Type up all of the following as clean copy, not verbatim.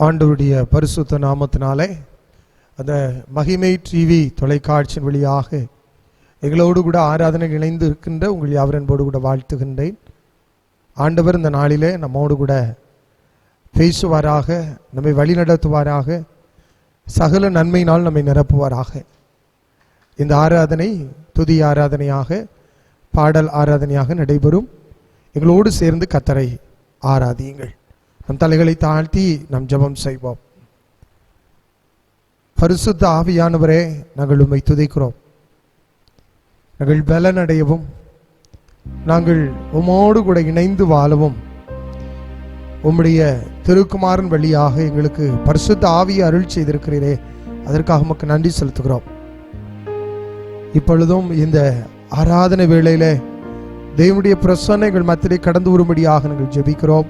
ஆண்டவருடைய பரிசுத்த நாமத்தினாலே அந்த மகிமை டிவி தொலைக்காட்சியின் வழியாக எங்களோடு கூட ஆராதனை இணைந்து இருக்கின்ற உங்கள் யாவரன்போடு கூட வாழ்த்துகின்றேன். ஆண்டவர் இந்த நாளிலே நம்மோடு கூட பேசுவாராக, நம்மை வழிநடத்துவாராக, சகல நன்மையினால் நம்மை நிரப்புவாராக. இந்த ஆராதனை துதி ஆராதனையாக, பாடல் ஆராதனையாக நடைபெறும். எங்களோடு சேர்ந்து கர்த்தரை ஆராதியுங்கள். நம் தலைகளை தாழ்த்தி நாம் ஜெபம் செய்வோம். பரிசுத்த ஆவியானவரே, நாங்கள் உம்மை துதிக்கிறோம். நாங்கள் பலனடையவும், நாங்கள் உம்மோடு கூட இணைந்து வாழவும் உம்முடைய திருக்குமாரன் வழியாக எங்களுக்கு பரிசுத்த ஆவியை அருள் செய்திருக்கிறீரே, அதற்காக உமக்கு நன்றி செலுத்துகிறோம். இப்பொழுதும் இந்த ஆராதனை வேளையிலே தேவனுடைய பிரசன்னைகள் மத்தியிலே கடந்து வரும்படியாக நாங்கள் ஜெபிக்கிறோம்.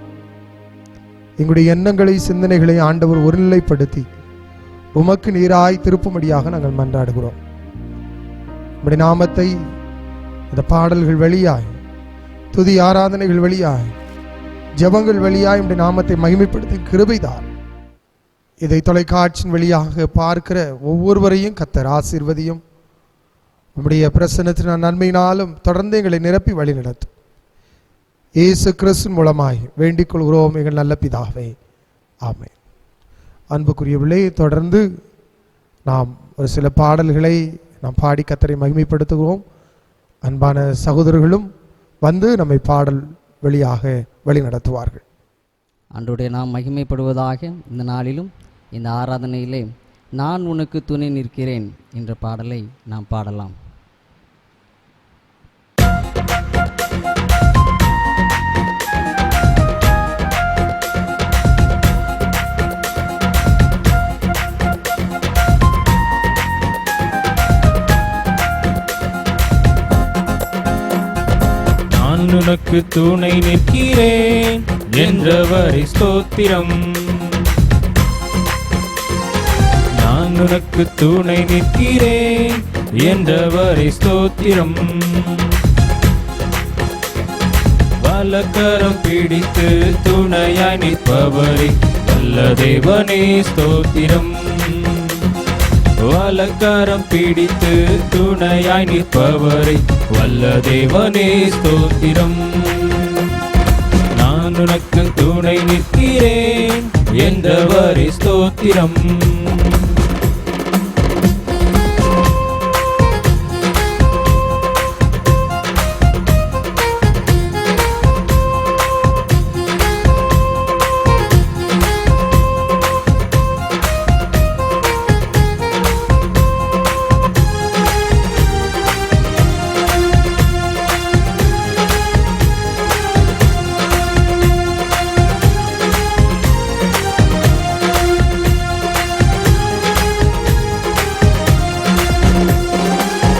எங்களுடைய எண்ணங்களை, சிந்தனைகளை ஆண்டவர் ஒருநிலைப்படுத்தி உமக்கு நீராய் திருப்பும்படியாக நாங்கள் மன்றாடுகிறோம். உம்முடைய நாமத்தை இந்த பாடல்கள் வழியாய், துதி ஆராதனைகள் வழியாய், ஜெபங்கள் வழியாய் உம்முடைய நாமத்தை மகிமைப்படுத்தி கிருபைதான். இதை தொலைக்காட்சியின் வழியாக பார்க்கிற ஒவ்வொருவரையும் கர்த்தர் ஆசீர்வதியும். உம்முடைய பிரசன்னத்தின் நன்மையினாலும் தொடர்ந்து எங்களை நிரப்பி வழி நடத்தும். இயேசு கிறிஸ்துவின் மூலமாய் வேண்டிக் கொள்கிறோம் எங்கள் நல்ல பிதாவே, ஆமென். அன்புக்குரியவர்களே, தொடர்ந்து நாம் ஒரு சில பாடல்களை நாம் பாடி கர்த்தரை மகிமைப்படுத்துகிறோம். அன்பான சகோதரர்களும் வந்து நம்மை பாடல் வழியாக வழி நடத்துவார்கள். ஆண்டவருடைய நாம் மகிமைப்படுவதாக. இந்த நாளிலும் இந்த ஆராதனையிலே நான் உனக்கு துணை நிற்கிறேன் என்ற பாடலை நாம் பாடலாம். நான் உனக்கு துணை நிற்கிறேன் என்றவரை ஸ்தோத்திரம். நான் உனக்கு துணை நிற்கிறேன் என்றவரை ஸ்தோத்திரம். வலக்கரம் பிடித்து துணையாய் நிற்பவரை வல்ல தேவனே ஸ்தோத்திரம். வலக்கரம் பிடித்து துணையாய் நிற்பவரை வல்ல தேவனே ஸ்தோத்திரம். நான் உனக்கு துணை நிற்கிறேன் என்றவரை ஸ்தோத்திரம்.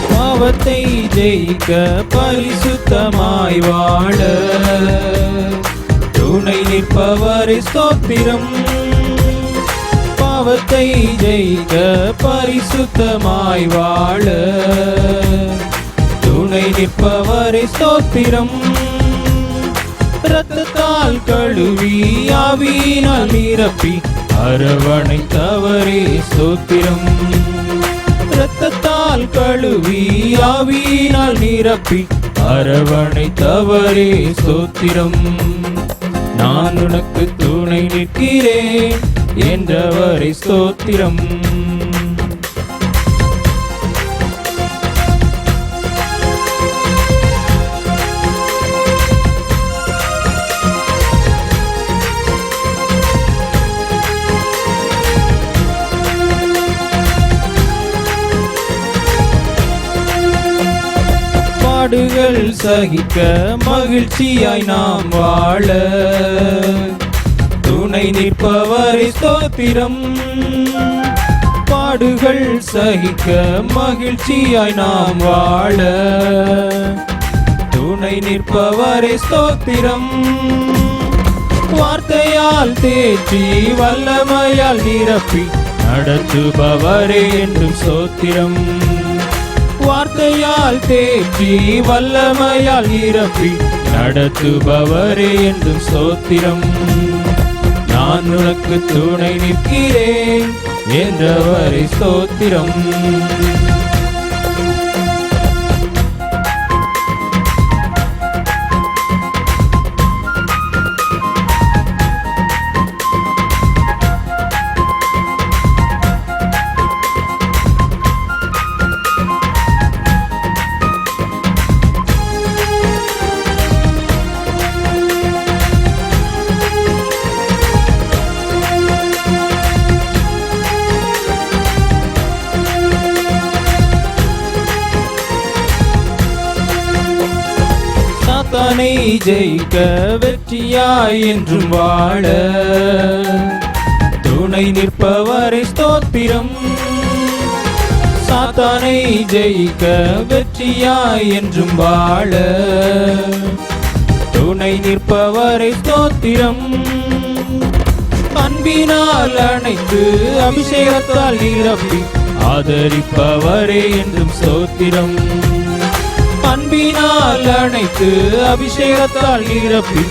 பாவத்தை ஜெயிக்க பரிசுத்தமாய் வாழ துணை நிற்பவரை ஸ்தோத்திரம். பாவத்தை ஜெயிக்க பரிசுத்தமாய் வாழ துணை நிற்பவரை ஸ்தோத்திரம். இரத்தத்தால் கழுவி ஆவியினால் நிரப்பி அரவணைத்தவரே ஸ்தோத்திரம். இரத்தத்தால் கழுவி ஆவியினால் நிரப்பி அரவணைத்தவரே ஸ்தோத்திரம். நான் உனக்கு துணை நிற்கிறேன் என்றவரை ஸ்தோத்திரம். பாடுகள் சகிக்க மகிழ்ச்சியாய் நாம் வாழ துணை நிற்பவரை ஸ்தோத்திரம். பாடுகள் சகிக்க மகிழ்ச்சியாய் நாம் வாழ துணை நிற்பவரை ஸ்தோத்திரம். வார்த்தையால் தேற்றி வல்லமையால் நிரப்பி நடத்துபவரே என்றும் ஸ்தோத்திரம். வார்த்தையால் தேற்றி வல்லமையால் நிரப்பி நடத்துபவரே என்றும் ஸ்தோத்திரம். நான் உனக்கு துணை நிற்கிறேன் என்றவரை ஸ்தோத்திரம். சாத்தானை ஜெயிக்க வெற்றியாய் என்றும் வாழ துணை நிற்பவரை ஸ்தோத்திரம். சாத்தானை ஜெயிக்க வெற்றியாய் என்றும் வாழ துணை நிற்பவரை ஸ்தோத்திரம். அன்பினால் அணைத்து அபிஷேகத்தால் நிரப்பி ஆதரிப்பவரே என்றும் ஸ்தோத்திரம். அன்பினால் அணைத்து அபிஷேகத்தால் நிரப்பி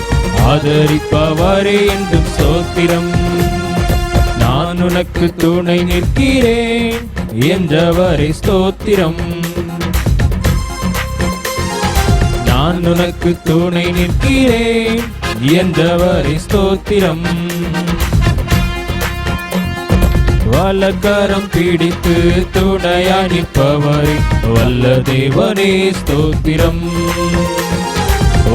ஆதரிப்பவரே என்றும் ஸ்தோத்திரம். நான் உனக்கு துணை நிற்கிறேன் என்றவரை ஸ்தோத்திரம். நான் உனக்கு துணை நிற்கிறேன் என்றவரை ஸ்தோத்திரம். வலக்கரம் பிடித்து துணையாய் நிற்பவரே வல்ல தேவனே ஸ்தோத்திரம்.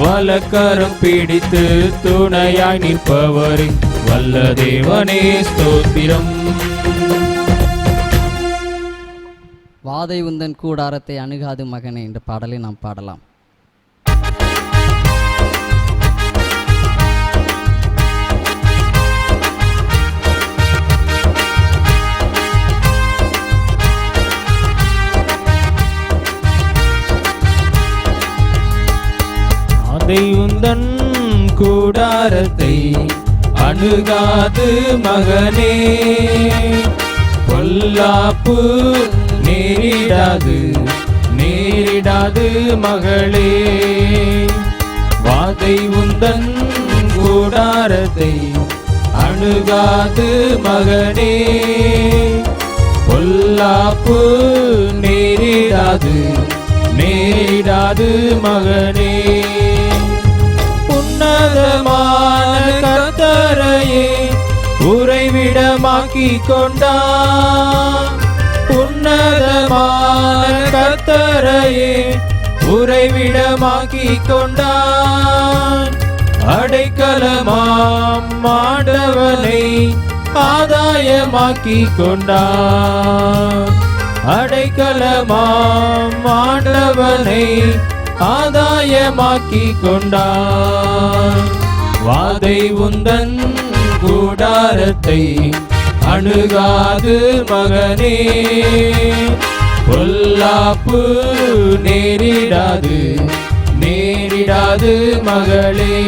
வலக்கரம் பிடித்து துணையாய் நிற்பவரே வல்ல தேவனே ஸ்தோத்திரம். வாதை உந்தன் கூடாரத்தை அணுகாது மகனே என்ற பாடலை நாம் பாடலாம். வாதை உந்தன் கூடாரத்தை அணுகாது மகனே, பொல்லாப்பு நேரிடாது நேரிடாது மகளே. வாதை உந்தன் கூடாரத்தை அணுகாது மகனே, பொல்லாப்பு நேரிடாது நேரிடாது மகனே. உன்னதமான கர்த்தரையே உறைவிடமாக்கிக் கொண்டான். உன்னதமான கர்த்தரையே உறைவிடமாக்கிக் கொண்டான். அடைக்கலமாம் ஆண்டவனை ஆதாயமாக்கிக் கொண்டான். அடைக்கலமாம் ஆண்டவனை ஆதாயமாக்கிக் கொண்டான். வாதை உந்தன் கூடாரத்தை அணுகாது மகனே, பொல்லாப்பு நேரிடாது நேரிடாது மகளே.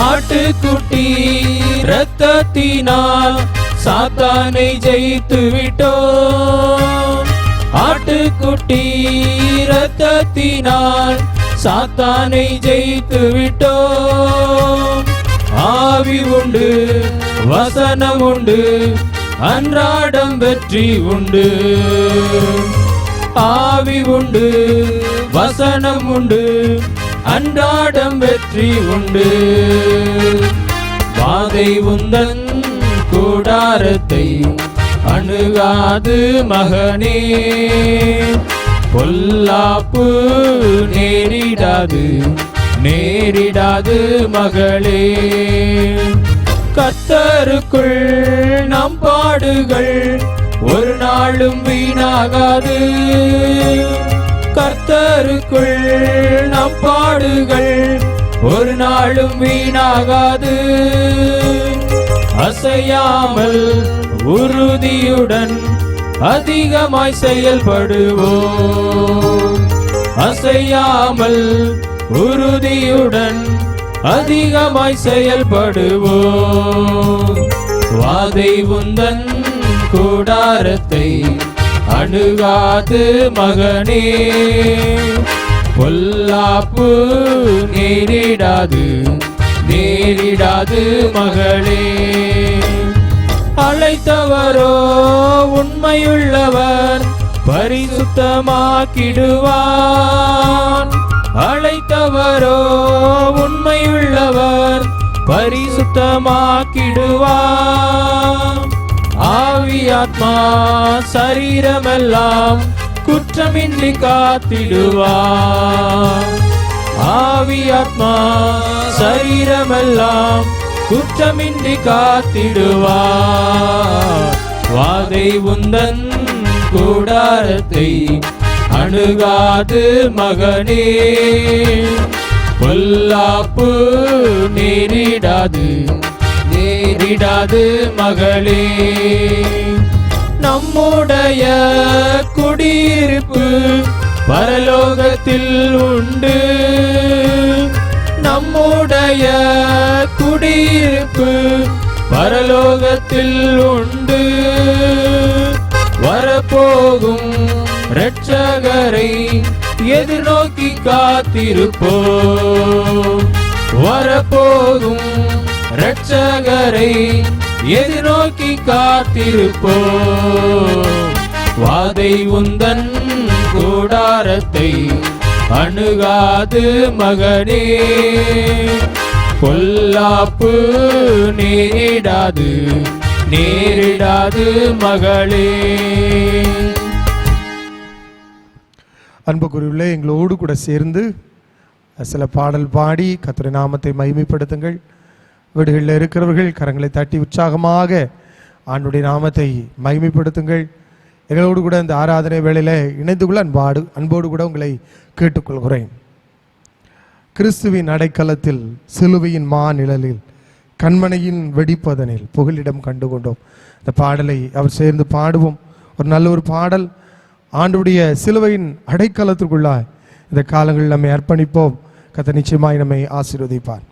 ஆட்டுக்குட்டி இரத்தத்தினால் சாத்தானை ஜெயித்து விட்டோம். ஆட்டுக்குட்டி இரத்தத்தினால் சாத்தானை ஜெயித்து விட்டோம். ஆவி உண்டு வசனம் உண்டு அன்றாடம் வெற்றி உண்டு. ஆவி உண்டு வசனம் உண்டு அன்றாடம் வெற்றி உண்டு. வாதை உந்தன் கூடாரத்தை அணுகாது மகனே, பொல்லாப்பு நேரிடாது நேரிடாது மகளே. கர்த்தருக்குள் நம் பாடுகள் ஒரு நாளும் வீணாகாது. கர்த்தருக்குள் நம் பாடுகள் ஒரு நாளும் வீணாகாது. அசையாமல் உறுதியுடன் அதிகமாய் செயல்படுவோம். அசையாமல் உறுதியுடன் அதிகமாய் செயல்படுவோம். வாதை உந்தன் கூடாரத்தை அணுகாது மகனே, பொல்லாப்பு நேரிடாது நேரிடாது நேரிடாது மகளே. அழைத்தவரோ உண்மையுள்ளவர், பரிசுத்தமாக்கிடுவார். அழைத்தவரோ உண்மையுள்ளவர், பரிசுத்தமாக்கிடுவார். ஆவியாத்மா சரீரமெல்லாம் குற்றமின்றி காத்திடுவார். ஆவியாத்மா சரீரமெல்லாம் குற்றமின்றி காத்திடுவார். வாதை உந்தன் கூடாரத்தை அணுகாது மகனே, பொல்லாப்பு நேரிடாது மகளே. நம்முடைய குடியிருப்பு பரலோகத்தில் உண்டு. நம்முடைய குடியிருப்பு பரலோகத்தில் உண்டு. வரப்போகும் இரட்சகரை எதிர்நோக்கி காத்திருப்போம். வரப்போகும் இரட்சகரை எதிர்நோக்கி காத்திருப்போம். வாதை உந்தன் கூடாரத்தை அணுகாது மகனே, பொல்லாப்பு நேரிடாது மகளே. அன்புக்குரியவர்களே, எங்களோடு கூட சேர்ந்து சில பாடல் பாடி கர்த்தருடைய நாமத்தை மகிமைப்படுத்துங்கள். வீடுகளில் இருக்கிறவர்கள் கரங்களை தட்டி உற்சாகமாக ஆண்டுடைய நாமத்தை மகிமைப்படுத்துங்கள். எங்களோடு கூட இந்த ஆராதனை வேளையில் இணைந்து கொள்ள அன்போடு கூட உங்களை கேட்டுக்கொள்கிறேன். கிறிஸ்துவின் அடைக்கலத்தில் சிலுவையின் மாநிழலில் கண்மனையின் வெடிப்பதனில் புகலிடம் கண்டு கொண்டோம். இந்த பாடலை அவர் சேர்ந்து பாடுவோம். ஒரு நல்ல ஒரு பாடல். ஆண்டுடைய சிலுவையின் அடைக்கலத்திற்குள்ளாய் இந்த காலங்களில் நம்மை அர்ப்பணிப்போம். கர்த்தர் நிச்சயமாய் நம்மை ஆசீர்வதிப்பார்.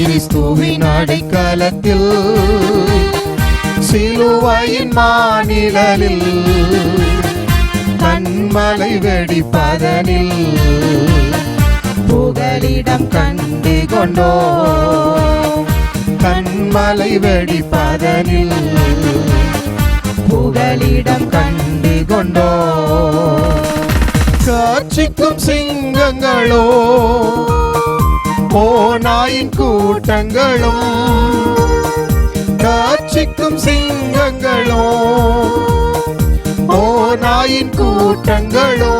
கிறிஸ்துவின் அடைக்கலத்தில் சிலுவையின் மாநிழலில் கண்மலை வெடிப்பதனில் புகலிடம் கண்டு கொண்டோ. கண்மலை வெடிப்பதனில் புகலிடம் கண்டு கொண்டோ. காட்சிக்கும் சிங்கங்களோ ஓநாயின் கூட்டங்களும், காட்சிக்கும் சிங்கங்களோ ஓநாயின் கூட்டங்களோ,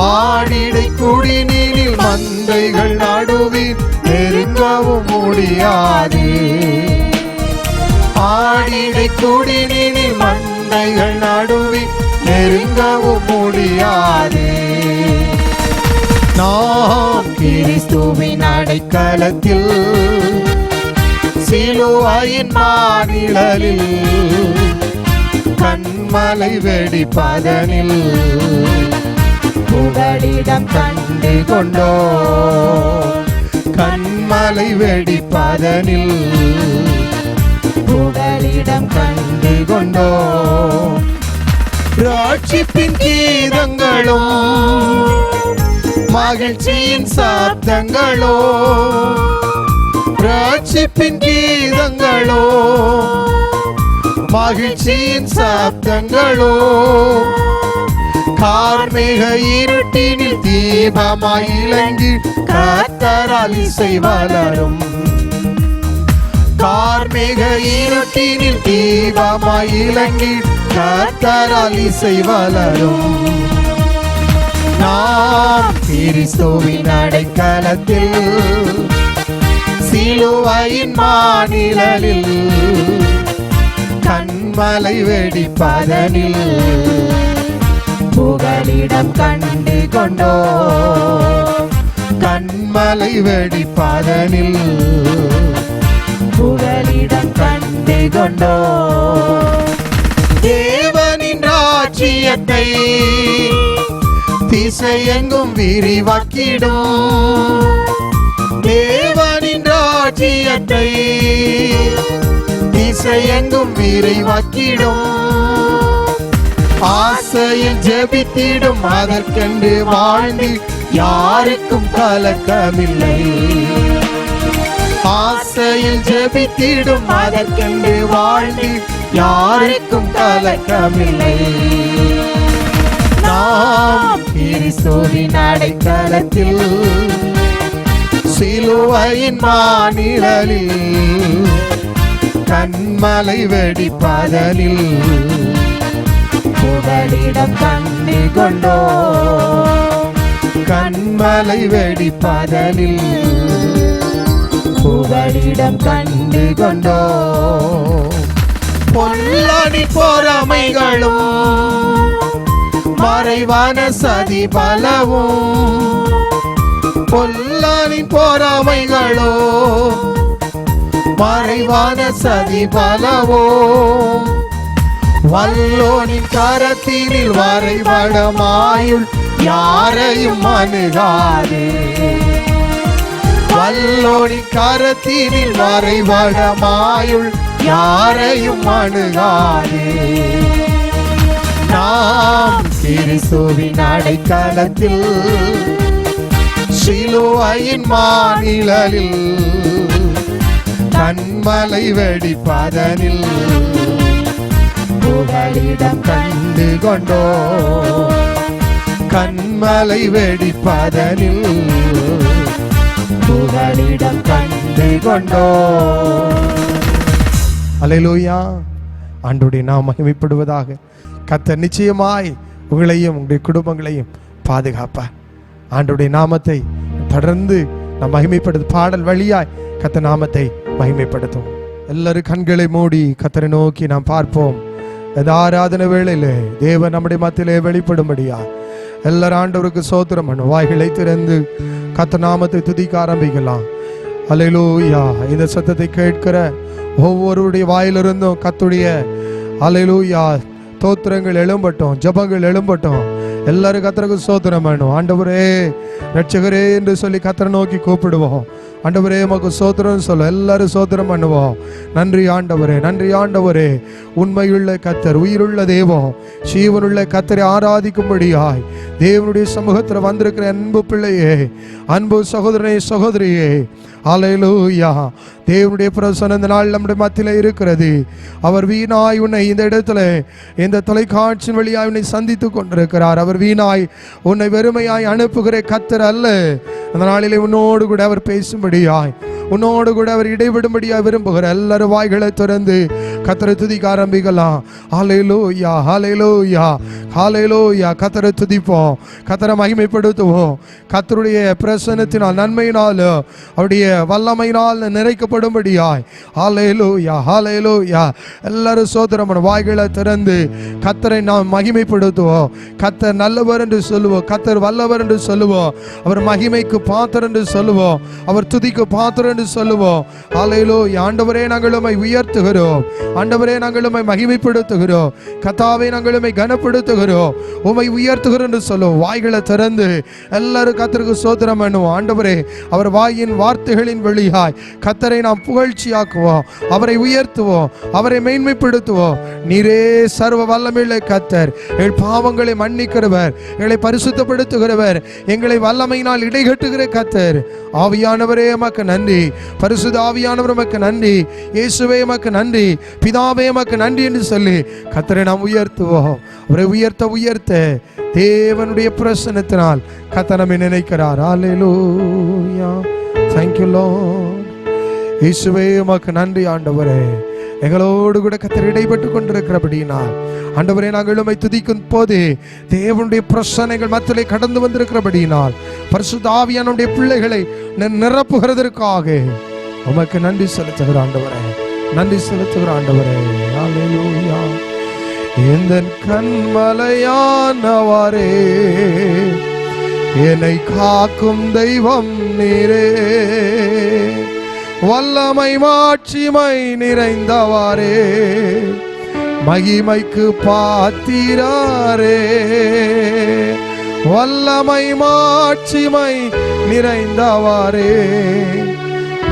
ஆடிடை குடிநீரில் மந்தைகள் நடுவில் நெருங்கவும் முடியாது. ஆடிடை குடிநீரில் மந்தைகள் நடுவில் நெருங்கவும் முடியாது. நாம் கிறிஸ்துவின் அடைக்கலத்தில் சிலுவையின் மாநிழலில் கண்மலை வெடிப்பதனில் புகலிடம் கண்டு கொண்டோ. கண்மலை வெடிப்பதனில் புகலிடம் கண்டு கொண்டோ. ராட்சிப்பின் கீதங்களும் மகிழ்ச்சியின் சாப்தங்களோ, ராட்சிப்பின் கீதங்களோ மகிழ்ச்சியின் சாப்தங்களோ, கார்மேக இருட்டினில் தீபமாய் இலங்கி கர்த்தரால் இசை வளரும். கார்மேக இருட்டினில் தீபமாய் இலங்கி கர்த்தரால் இசை வளரும். நாம் கிறிஸ்துவின் அடைக்கலத்தில் சிலுவையின் மாநிழலில் கண்மலை வெடிப்பதனில் புகலிடம் கண்டு கொண்டோ. கண்மலை வெடிப்பதனில் புகலிடம் கண்டு கொண்டோ. தேவனின் ராஜ்யம் ராஜ்யத்தை திசையெங்கும் விரிவாக்கிடும். தேவனின் ராஜ்யத்தை திசையெங்கும் விரிவாக்கிடும். ஆசையில் ஜெபித்திடும் அதற்கென்று வாழ்ந்து யாருக்கும் கலக்கமில்லை. ஆசையில் ஜெபித்திடும் அதற்கென்று வாழ்ந்து யாருக்கும் கலக்கமில்லை. நாம் கிறிஸ்துவின் அடைக்கலத்தில் சிலுவையின் மாநிழலில் கண்மலை வெடிப்பதனில் புகலிடம் கண்டு கொண்டோ. கண்மலை வெடிப்பதனில் புகலிடம் கண்டு கொண்டோ. பொல்லானி பொறாமைகளும் மறைவான சதி பலவும். பொல்லானி பொறாமைகளோ மறைவான சதி பலவோ. வல்லோனின் கரத்தினில் வரைபடமாயுள் யாரையும் அணுகாதே. வல்லோனின் கரத்தினில் வரைபடமாயுள் யாரையும் அணுகாதே. நாம் கிறிஸ்துவின் அடைக்கலத்தில் சிலுவையின் மாநிழலில் கண்மலை வெடிப்பதனில் புகலிடம் கண்டு கொண்டோ. கண்மலை வெடிப்பதனில் புகலிடம் கண்டு கொண்டோ. அல்லேலூயா. ஆண்டவருடைய நாமம் மகிமைப்படுவதாக. கர்த்தர் நிச்சயமாய் உங்களையும் உங்களுடைய குடும்பங்களையும் பாதுகாப்பார். ஆண்டவருடைய நாமத்தை தொடர்ந்து நாம் மகிமைப்படுத்த பாடல் வழியாய் கர்த்தர் நாமத்தை மகிமைப்படுத்தும். எல்லாரும் கண்களை மூடி கர்த்தரை நோக்கி நாம் பார்ப்போம். இந்த ஆராதனை வேளையில தேவன் நம்முடைய மத்தியிலே வெளிப்படும்படியா எல்லாரும் ஆண்டவருக்கு ஸ்தோத்திரம் பண்ணும். வாய்களை திறந்து கர்த்தர் நாமத்தை துதிக்க ஆரம்பிக்கலாம். அல்லேலூயா. இந்த சத்தத்தை கேட்கிற ஒவ்வொருடைய வாயிலிருந்தும் கர்த்தருடைய அல்லேலூயா ஸ்தோத்திரங்கள் எழும்பட்டும், ஜெபங்கள் எழும்பட்டும். எல்லாரும் கர்த்தருக்கு ஸ்தோத்திரம் பண்ணும். ஆண்டவரே ரட்சகரே என்று சொல்லி கர்த்தரை நோக்கி கூப்பிடுவோம். ஆண்டவரே உமக்கு ஸ்தோத்திரம் சொல்ல எல்லாரும் ஸ்தோத்திரம் பண்ணுவோம். நன்றி ஆண்டவரே, நன்றி ஆண்டவரே. உண்மையுள்ள கர்த்தர், உயிருள்ள தேவம், ஜீவனுள்ள கர்த்தரை ஆராதிக்கும்படியாய் தேவனுடைய சமூகத்தில் வந்திருக்கிற அன்பு பிள்ளையே, அன்பு சகோதரனே, சகோதரியே, அல்லேலூயா. தேவனுடைய பிரசன்னம் இந்த நாள் நம்முடைய மத்தியில் இருக்கிறது. அவர் வீணாய் உன்னை இந்த இடத்துல இந்த தொலைக்காட்சியின் வழியாய் உன்னை சந்தித்து கொண்டிருக்கிறார். அவர் வீணாய் உன்னை வெறுமையாய் அனுப்புகிற கர்த்தர் அல்ல. அந்த நாளிலே உன்னோடு கூட அவர் பேசும்படியாய், உன்னோடு கூட அவர் இடைவிடும்படியாய் விரும்புகிற எல்லாரும் வாய்களை திறந்து கர்த்தரை துதிக்க ஆரம்பிக்கலாம். ஹல்லேலூயா, ஹல்லேலூயா, ஹல்லேலூயா. கர்த்தரை துதிப்போம், கர்த்தரை மகிமைப்படுத்துவோம். கர்த்தருடைய பிரசன்னத்தினால், நன்மையினால், அவருடைய வல்லமையினால் நிறைக்கப்படும்படியாய். ஹல்லேலூயா, ஹல்லேலூயா. எல்லாரும் ஸ்தோத்திரம் பண்ண வாய்களை திறந்து கர்த்தரை நாம் மகிமைப்படுத்துவோம். கர்த்தர் நல்லவர் என்று சொல்லுவோம், கர்த்தர் வல்லவர் என்று சொல்லுவோம், அவர் மகிமைக்கு பாத்திரர் என்று சொல்லுவோம், அவர் துதிக்கு பாத்திரர் என்று சொல்லுவோம். ஹல்லேலூயா. ஆண்டவரே நாங்கள் உம்மை உயர்த்துகிறோம், ஆண்டவரே நாங்கள் உம்மை மகிமைப்படுத்துகிறோம், கர்த்தாவே நாங்கள் உம்மை கனப்படுத்துகிறோம், உம்மை உயர்த்துகிறோம் என்று சொல்லுவோம். வாய்களை திறந்து எல்லாரும் கர்த்தருக்கு ஸ்தோத்திரம் பண்ணுவோம். ஆண்டவரே அவர் வாயின் வார்த்தைகளின் வழியாய் கர்த்தரை நாம் புகழ்ச்சியாக்குவோம், அவரை உயர்த்துவோம், அவரை மேன்மைப்படுத்துவோம். நீரே சர்வ வல்லமையுள்ள கர்த்தர், எங்கள் பாவங்களை மன்னிக்கிறவர், எங்களை பரிசுத்தப்படுத்துகிறவர், எங்களை வல்லமையினால் இடைகட்டுகிற கர்த்தர். ஆவியானவரே உமக்கு நன்றி, பரிசுத்த ஆவியானவர் உமக்கு நன்றி, இயேசுவே உமக்கு நன்றி, பிதாவே உமக்கு நன்றி என்று சொல்லி கர்த்தரை நாம் உயர்த்துவோம். அவரை உயர்த்த உயர்த்த தேவனுடைய பிரசன்னத்தினால் கர்த்தர் நம்மை நினைக்கிறார். அல்லேலூயா. Thank you Lord. இயேசுவே உமக்கு நன்றி ஆண்டவரே. எங்களோடு கூட கர்த்தர் இடைப்பட்டு கொண்டிருக்கிறபடியினால் ஆண்டவரே நாங்கள் உம்மை துதிக்கும் போது தேவனுடைய பிரசன்னைகள் மத்தியிலே கடந்து வந்திருக்கிறபடியினால் பரிசுத்த ஆவியானவருடைய பிள்ளைகளை நிரப்புகிறதற்காக உமக்கு நன்றி செலுத்துகிற ஆண்டவரே, நன்றி செலுத்துகிற ஆண்டவரே. அல்லேலூயா. எந்தன் கண்மலையானவரே, என்னை காக்கும் தெய்வம் நீரே, வல்லமை மாட்சிமை நிறைந்தவாரே, மகிமைக்கு பாத்திரரே, வல்லமை மாட்சிமை நிறைந்தவரே,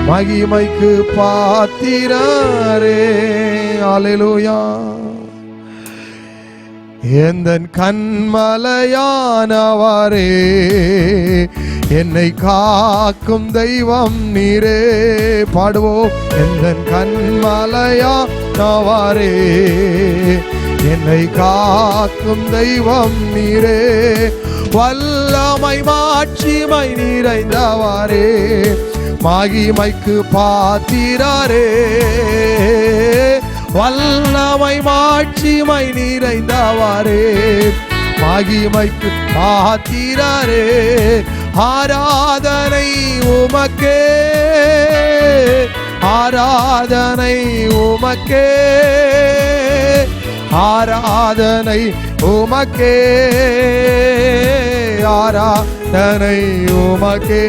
மகிமைக்கு பாத்திரரே. அல்லேலூயா. எந்தன் கண்மலையானவரே, என்னை காக்கும் தெய்வம் நீரே. பாடுவோம். எந்தன் கண்மலையானவரே, என்னை காக்கும் தெய்வம் நீரே, வல்லமை மாட்சிமை நிறைந்தவரே, மகிமைக்கு பாத்திரரே, வல்லமை மாட்சிமை நிறைந்தவரே, மகிமைக்கு பாத்திரரே. ஆராதனை உமக்கே, ஆராதனை உமக்கே, ஆராதனை உமக்கே, ஆராதனை உமக்கே,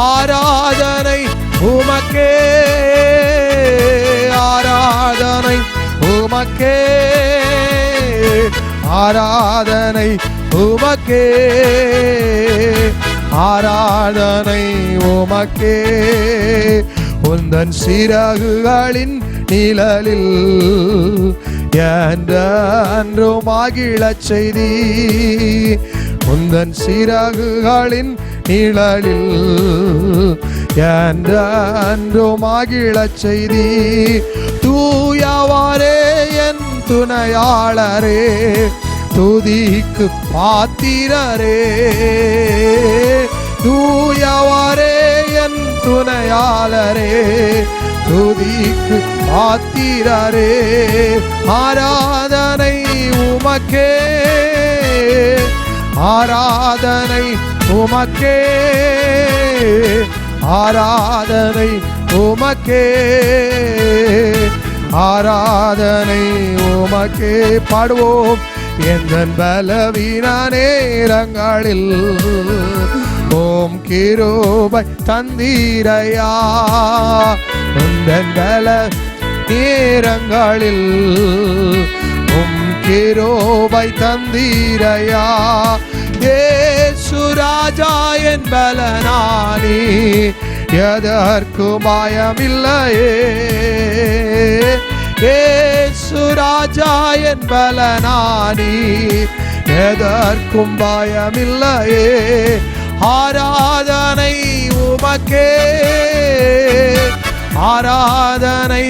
ஆராதனை உமக்கே, ஆராதனை உமக்கே, ஆராதனை உமக்கே, ஆராதனை உமக்கே. உந்தன் சிறகுகளின் நிழலில் என்றும் மகிழச் செய்தி, உந்தன் சிறகுகளின் நிழலில் என்றும் மகிழச் செய்தி. தூயவரே என் துணையாளரே, துதிக்கு பாத்திரரே, தூயவரே என் துணையாளரே, துதிக்கு பாத்திரரே. ஆராதனை உமக்கே, ஆராதனை உமக்கே, ஆராதனை உமக்கே, ஆராதனை உமக்கே. பாடுவோம். எந்தன் பலவீன நேரங்களில் ஓம் கிருபை தந்தீரையா, உந்தன் பல நேரங்களில் உம் கிருபை தந்தீரையா. இயேசு ராஜா என் பலனானி, எதற்கும் பயமில்லையே. இயேசு ராஜா என் பலனானி, எதற்கும் பயமில்லையே. ஆராதனை உமக்கே, ஆராதனை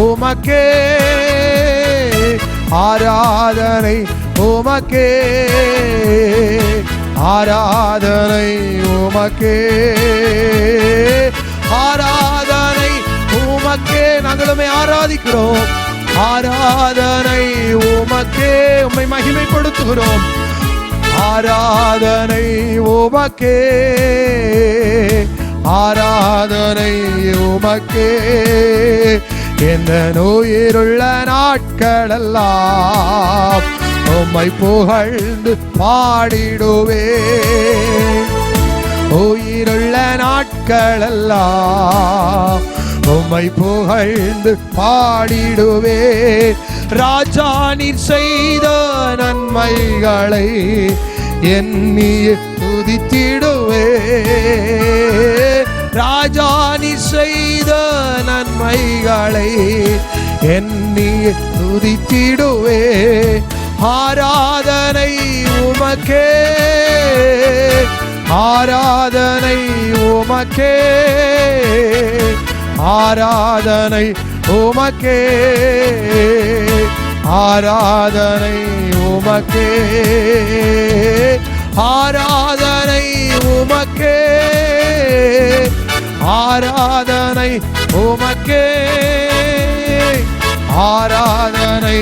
உமக்கே, ஆராதனை உமக்கே, ஆராதனை உமக்கே, ஆராதனை உமக்கே. நாங்களுமே ஆராதிக்கிறோம். ஆராதனை உமக்கே, உம்மை மகிமைப்படுத்துகிறோம். ஆராதனை உமக்கே, ஆராதனை உமக்கே. எந்த நோயிருள்ள நாட்களெல்லாம் உம்மை புகழ்ந்து பாடிடுவே. உயிருள்ள நாட்களெல்லாம் உம்மை புகழ்ந்து பாடிடுவே. ராஜா நீர் செய்த நன்மைகளை எண்ணி துதித்திடுவே. ராஜா நீர் செய்த நன்மைகளை எண்ணி துதித்திடுவே. ஆராதனை உமக்கே, ஆராதனை உமக்கே, ஆராதனை உமக்கே, ஆராதனை உமக்கே, ஆராதனை உமக்கே, ஆராதனை உமக்கே, ஆராதனை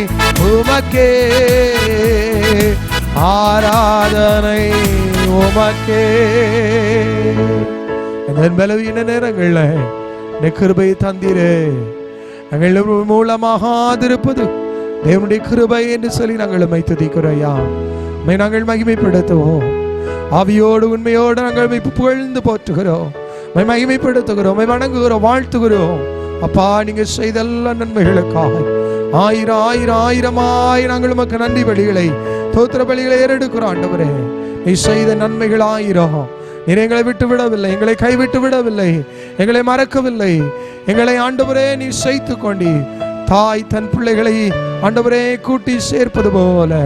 உமக்கே, ஆராதனை உமக்கே. பலவீன நேரங்கள்ல கிருபை தந்தீரே. எங்கள் மூலமாக ஆதிருப்பது தேவனுடைய கிருபை என்று சொல்லி நாங்கள் உம்மை துதிக்கிறோம். உம்மை நாங்கள் மகிமைப்படுத்துவோம். ஆவியோடு உண்மையோடு நாங்கள் புகழ்ந்து போற்றுகிறோம். உம்மை மகிமைப்படுத்துகிறோம், உம்மை வணங்குகிறோம், வாழ்த்துகிறோம். அப்பா, நீங்க செய்த எல்லா நன்மைகளுக்காக ஆயிரம் ஆயிரம் ஆயிரமாய் நாங்கள் உமக்கு நன்றி பலிகளை தோத்திர பலிகளை ஏறெடுக்கிறோம் ஆண்டவரே. நீ செய்த நன்மைகள் ஆயிரம். நீர் எங்களை விட்டு விடவில்லை, எங்களை கைவிட்டு விடவில்லை, எங்களை மறக்கவில்லை. எங்களை ஆண்டவரே நீ சேர்த்து கொண்டி தாய் தன் பிள்ளைகளை ஆண்டவரே கூட்டி சேர்ப்பது போல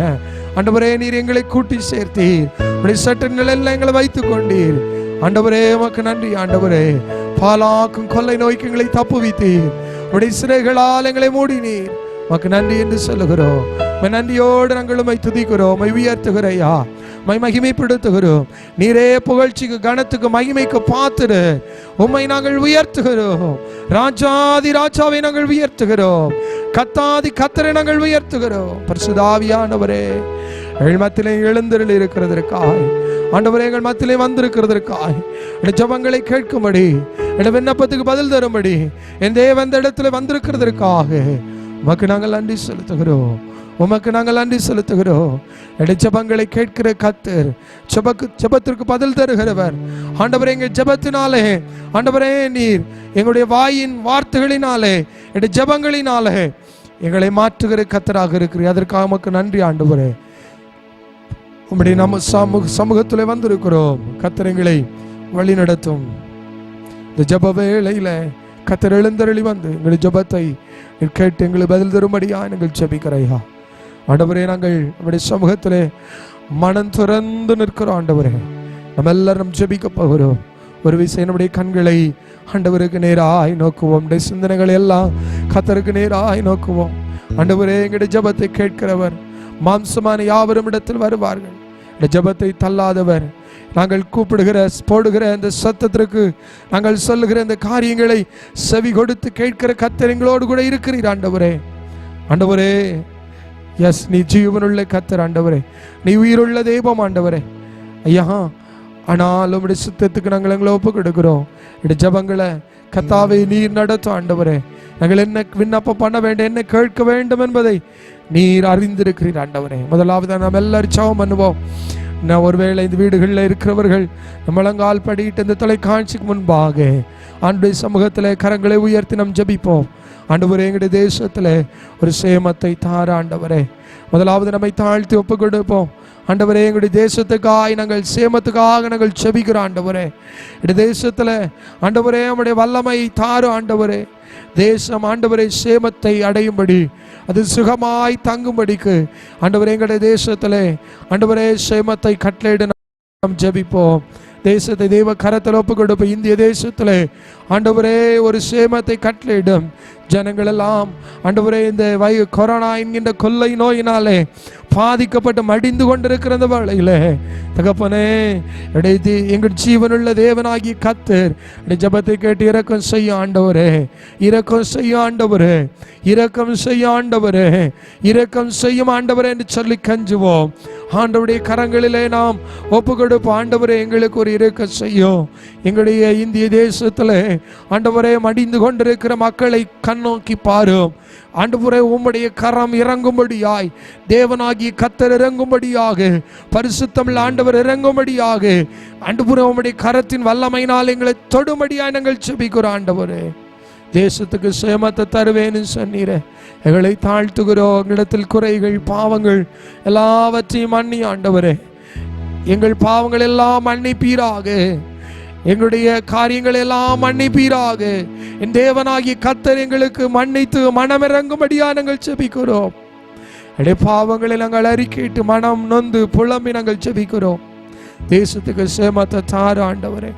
ஆண்டவரே நீர் எங்களை கூட்டி சேர்த்தீர். உடைய சட்டங்கள் எல்லாம் எங்களை வைத்துக் கொண்டீர் ஆண்டவரே. உமக்கு நன்றி ஆண்டவரே. பாலாக்கும் கொள்ளை நோய்க்கு எங்களை தப்புவித்தீர். உடைய சிறைகளால் எங்களை மூடினீர். உமக்கு நன்றி என்று சொல்லுகிறோம். நன்றியோடு நாங்கள் உம்மை துதிக்கிறோம், உம்மை உயர்த்துகிறையா, உம்மை மகிமைப்படுத்துகிறோம். நீரே புகழ்ச்சிக்கு கனத்துக்கு மகிமைக்கு பாத்திரு. உம்மை நாங்கள் உயர்த்துகிறோம். ராஜாதி ராஜாவை நாங்கள் உயர்த்துகிறோம். கத்தாதி கத்தரை நாங்கள் உயர்த்துகிறோம். பரிசுத்த ஆவியானவரே எங்கள் மத்தியிலே எழுந்தருளி இருக்கிறதற்காய் ஆண்டவரே, எங்கள் மத்தியிலே வந்திருக்கிறதற்காய் என் ஜெபங்களை கேட்கும்படி என் விண்ணப்பத்துக்கு பதில் தரும்படி என் தேவன் இந்த இடத்துல வந்திருக்கிறதற்காக உமக்கு நாங்கள் நன்றி செலுத்துகிறோம். உமக்கு நாங்கள் நன்றி செலுத்துகிறோம். என் ஜெபங்களை கேட்கிற கர்த்தர், ஜெபத்திற்கு பதில் தருகிறவர் ஆண்டவரே. எங்கள் ஜெபத்தினாலே ஆண்டவரே நீர் எங்களுடைய வாயின் வார்த்தைகளினாலே என் ஜெபங்களினாலே எங்களை மாற்றுகிற கர்த்தராக இருக்கிறீர். அதற்காக உமக்கு நன்றி ஆண்டவரே. உம்முடைய நம்ம சமூகத்தில் வந்திருக்கிறோம். கர்த்தர் எங்களை வழி நடத்தும். இந்த ஜெப வேளையில கர்த்தர் எழுந்தருளி வந்து எங்கள் ஜெபத்தை கேட்டு எங்களுக்கு பதில் தரும்படியா நாங்கள் ஜெபிக்கிறையா ஆண்டவரே. நாங்கள் நம்முடைய சமூகத்திலே மனம் திறந்து நிற்கிறோம் ஆண்டவரே. நம்ம எல்லாரும் ஜெபிக்க போகிறோம். ஒரு விஷயம் நம்முடைய கண்களை ஆண்டவருக்கு நேராய் நோக்குவோம். நம்முடைய சிந்தனைகளை எல்லாம் கர்த்தருக்கு நேராய் நோக்குவோம். ஆண்டவரே, எங்களுடைய ஜெபத்தை கேட்கிறவர், மாம்சமான யாவரும் இடத்தில் வருவார்கள். இந்த ஜெபத்தை தள்ளாதவர். நாங்கள் கூப்பிடுகிற போடுகிற இந்த சத்தத்திற்கு நாங்கள் சொல்லுகிற இந்த காரியங்களை செவி கொடுத்து கேட்கிற கர்த்தர் எங்களோடு கூட இருக்கிறீர் ஆண்டவரே. ஆண்டவரே, எஸ், நீ ஜீவனுள்ள கர்த்தர் ஆண்டவரே. நீ உயிருள்ள தெய்வம் ஆண்டவரே. ஐயா, ஆனால் உம்முடைய சித்தத்துக்கு நாங்கள் எங்களை ஒப்பு கொடுக்கிறோம். இந்த ஜெபங்களை கர்த்தாவே நீர் நடத்தும் ஆண்டவரே. நாங்கள் என்ன விண்ணப்பம் பண்ண வேண்டும், என்ன கேட்க வேண்டும் என்பதை நீர் அறிந்திருக்கிறீர் ஆண்டவரே. முதலாவது நாம் எல்லாரும் ஜெபம் பண்ணுவோம். நான் ஒருவேளை இந்த வீடுகளில் இருக்கிறவர்கள் முழங்கால் படிட்டு இந்த தொலைக்காட்சிக்கு முன்பாக ஆண்டுடைய சமூகத்தில் கரங்களை உயர்த்தி நாம் ஜெபிப்போம். ஆண்டவரே, எங்களுடைய தேசத்தில் ஒரு சேமத்தை தார ஆண்டவரே. முதலாவது நம்மை தாழ்த்தி ஒப்பு கொடுப்போம். ஆண்டவரே, எங்களுடைய தேசத்துக்காக நாங்கள் சேமத்துக்காக நாங்கள் ஜெபிக்கிறோம் ஆண்டவரே. இந்த தேசத்தில் ஆண்டவரே நம்முடைய வல்லமை தாரும் ஆண்டவரே. தேசம் ஆண்டவரே சேமத்தை அடையும்படி, அது சுகமாய் தங்கும்படிக்கு ஆண்டவரே எங்களுடைய தேசத்திலே ஆண்டவரே சேமத்தை கட்டளையிட நாம் ஜெபிப்போம். தேசத்தை தெய்வ கரத்தில் ஒப்பு கொடுப்போம். இந்திய தேசத்திலே ஆண்டவரே ஒரு சேமத்தை கட்டளையிடும். ஜனங்கள் எல்லாம் ஆண்டவரே இந்த கொரோனா என்கின்ற கொள்ளை நோயினாலே பாதிக்கப்பட்டு மடிந்து கொண்டிருக்கிற வேளையில தகப்பனே, எங்கள் ஜீவனுள்ள தேவனாகி கர்த்தர் ஜெபத்தை கேட்டு இரக்கம் செய்ய ஆண்டவரே, இரக்கம் செய்ய ஆண்டவரே, இரக்கம் செய்ய ஆண்டவரே, இரக்கம் செய்யும் ஆண்டவரே என்று சொல்லி கஞ்சுவோம். ஆண்டவருடைய கரங்களிலே நாம் ஒப்பு கொடுப்போம். ஆண்டவரே, எங்களுக்கு ஒரு இரக்கம் செய்யும். எங்களுடைய இந்திய தேசத்தில் ஆண்டவரே மடிந்து கொண்டிருக்கிற மக்களை கண்ணோக்கி பாரும் ஆண்டவரே. உம்முடைய கரம் இறங்கும்படியாய், தேவனாகிய கர்த்தர் இறங்கும்படியாக, பரிசுத்தம் ஆண்டவர் இறங்கும்படியாக ஆண்டவரே உம்முடைய கரத்தின் வல்லமையினால் எங்களை தொடும்படியாய் நாங்கள் ஜெபிக்கிறோம் ஆண்டவரே. தேசத்துக்கு சேமத்தை தருவேன்னு சொன்னீரே, எங்களை தாழ்த்துகிறோம். எங்களிடத்தில் குறைகள் பாவங்கள் எல்லாவற்றையும் மன்னி ஆண்டவரே. எங்கள் பாவங்கள் எல்லாம் மன்னிப்பீராக, எங்களுடைய காரியங்கள் எல்லாம் மன்னிப்பீராக. என் தேவனாகிய கர்த்தர் எங்களுக்கு மன்னித்து மனமிறங்கும்படியா நாங்கள் ஜெபிக்கிறோம். எடைய பாவங்களை நாங்கள் அறிக்கையிட்டு மனம் நொந்து புலம்பி நாங்கள் ஜெபிக்கிறோம். தேசத்துக்கு சேமத்தை தாரு ஆண்டவரே.